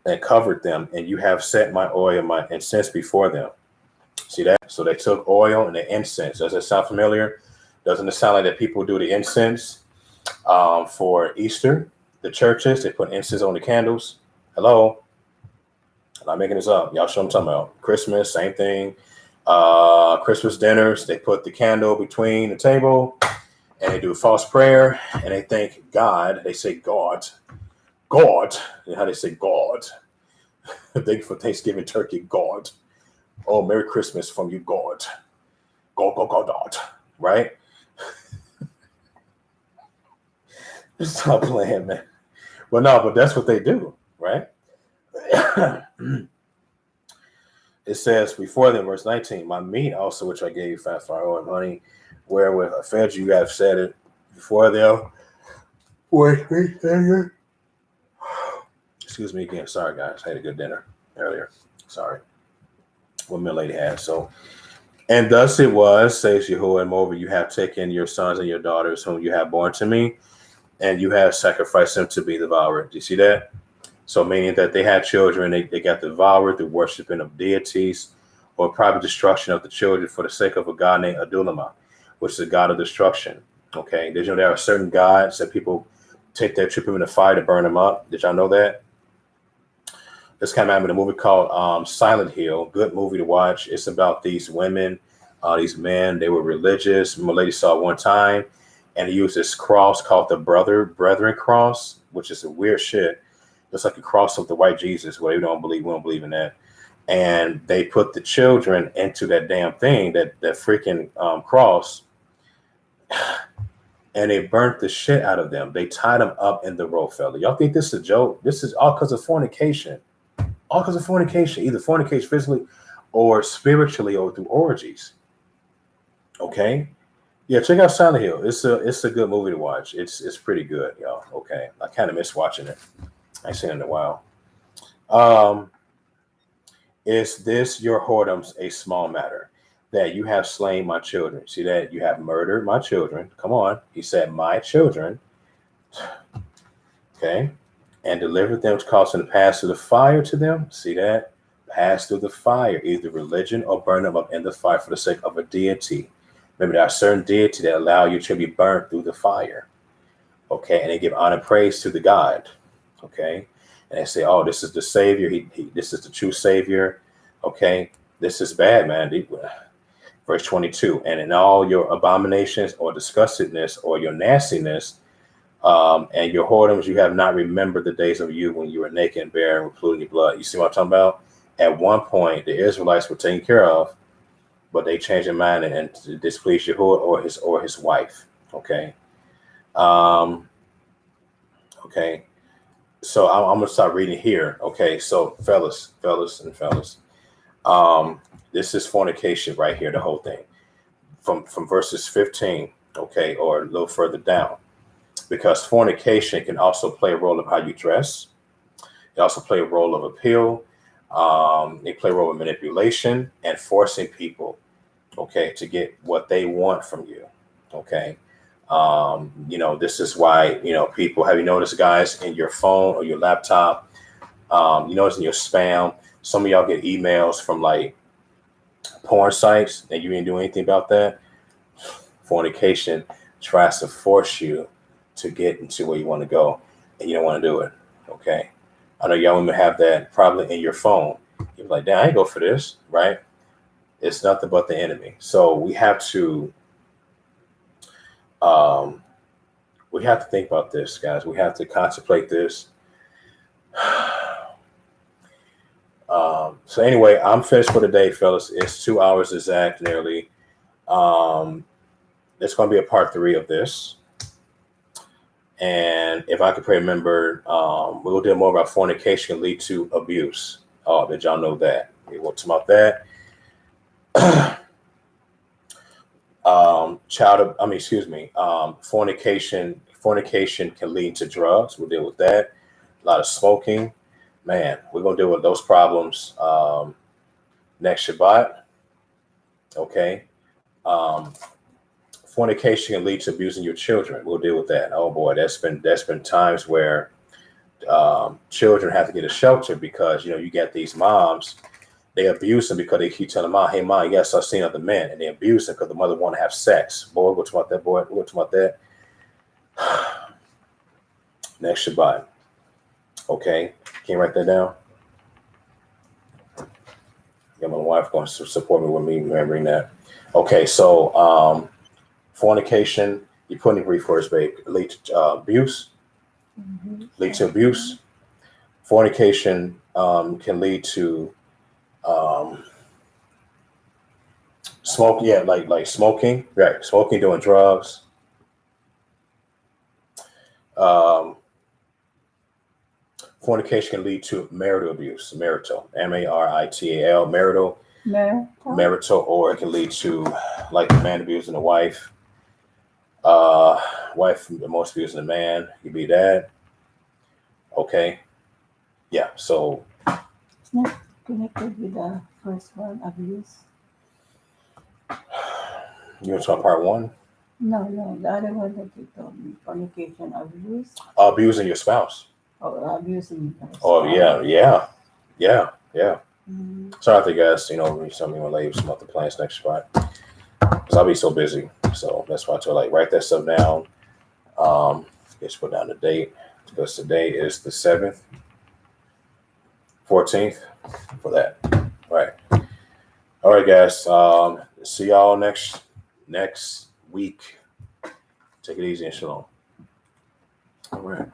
and covered them, and you have set my oil and my incense before them. See that? So they took oil and the incense. Does it sound familiar? Doesn't it sound like that people do the incense for Easter? The churches, they put incense on the candles. Hello? I'm not making this up. Y'all show them talking about. Christmas, same thing. Christmas dinners, they put the candle between the table and they do a false prayer and they thank God. They say God. God. You know how they say God. Thank you for Thanksgiving turkey, God. Oh, Merry Christmas from you, God. God, God, God, God. Right? Stop playing, man. Well, no, but that's what they do, right? It says before them, verse 19, my meat also, which I gave you, fat flour and honey, wherewith I fed you, you have said it before them. Wait, excuse me again. Sorry, guys. I had a good dinner earlier. Sorry. What my lady had. So, and thus it was, says Yahuwah, and moreover, you have taken your sons and your daughters, whom you have born to me, and you have sacrificed them to be devoured. Do you see that? So, meaning that they had children, they got devoured through worshiping of deities or private destruction of the children for the sake of a god named Adullamah, which is a god of destruction. Okay. Did you know there are certain gods that people take their trip in the fire to burn them up? Did y'all know that? This came out in a movie called Silent Hill. Good movie to watch. It's about these women, these men. They were religious. My lady saw it one time, and he used this cross called the Brethren cross, which is a weird shit. It's like a cross of the white Jesus. Well, we don't believe in that. And they put the children into that damn thing, that freaking cross, and they burnt the shit out of them. They tied them up in the rope, fella. Y'all think this is a joke? This is all because of fornication. All because of fornication, either fornication physically or spiritually or through orgies. Okay? Yeah, check out Silent Hill. It's a good movie to watch. It's pretty good, y'all. Okay. I kind of miss watching it. I ain't seen it in a while. Is this your whoredoms a small matter, that you have slain my children? See that? You have murdered my children. Come on. He said, my children. Okay. And delivered them to cause them to pass through the fire to them. See that? Pass through the fire, either religion or burn them up in the fire for the sake of a deity. Remember, there are certain deities that allow you to be burnt through the fire. Okay. And they give honor and praise to the God. Okay. And they say, oh, this is the Savior. This is the true Savior. Okay. This is bad, man. Verse 22. And in all your abominations or disgustedness or your nastiness, and your whoredoms, you have not remembered the days of you when you were naked and bare and polluting your blood. You see what I'm talking about? At one point, the Israelites were taken care of, but they changed their mind and to displease Yahuwah or his wife. Okay. Okay. So I'm gonna start reading here. Okay. So fellas. This is fornication right here, the whole thing. From verses 15, okay, or a little further down. Because fornication can also play a role of how you dress. It also play a role of appeal. They play a role of manipulation and forcing people, okay, to get what they want from you, okay. This is why, people, have you noticed, guys, in your phone or your laptop, you notice in your spam, some of y'all get emails from like porn sites and you didn't do anything about that. Fornication tries to force you to get into where you want to go, and you don't want to do it. Okay. I know y'all women have that probably in your phone. You're like, damn, I ain't go for this, right? It's nothing but the enemy. So we have to think about this, guys. We have to contemplate this. So anyway, I'm finished for the day, fellas. It's 2 hours exact, nearly. There's going to be a part 3 of this. And if I could remember, we'll do more about fornication can lead to abuse. Oh, did y'all know that? We will talk about that. Fornication can lead to drugs. We'll deal with that. A lot of smoking. Man, we're going to deal with those problems next Shabbat. Okay. Fornication can lead to abusing your children. We'll deal with that. Oh boy, that's been times where children have to get a shelter because you get these moms, they abuse them because they keep telling mom, "Hey mom, you gotta start seeing other men," and they abuse them because the mother want to have sex. Boy, we'll talk about that. Boy, we'll talk about that next Shabbat. Okay, can you write that down? Yeah, my wife going to support me with me remembering that. Okay, so fornication, you put in the brief first, babe, lead to abuse. Mm-hmm. Lead to abuse. Fornication can lead to smoke. Yeah, like smoking. Right, smoking, doing drugs. Fornication can lead to marital abuse. Marital, marital, marital, or it can lead to like the man abusing the wife. Wife most abusing the man. You be that. Okay. Yeah. So it's not connected with the first one, abuse. You want to talk part 1? No, the other one that you told me, fornication, abuse. Abusing your spouse. Oh, abusing. Oh yeah. Mm-hmm. Sorry, I think guys, some of you want to lay some other plans next Friday because I'll be so busy. So that's why I told write that stuff down. Just put down the date because today is the 7th, 14th for that. All right, guys. See y'all next week. Take it easy and shalom. All right.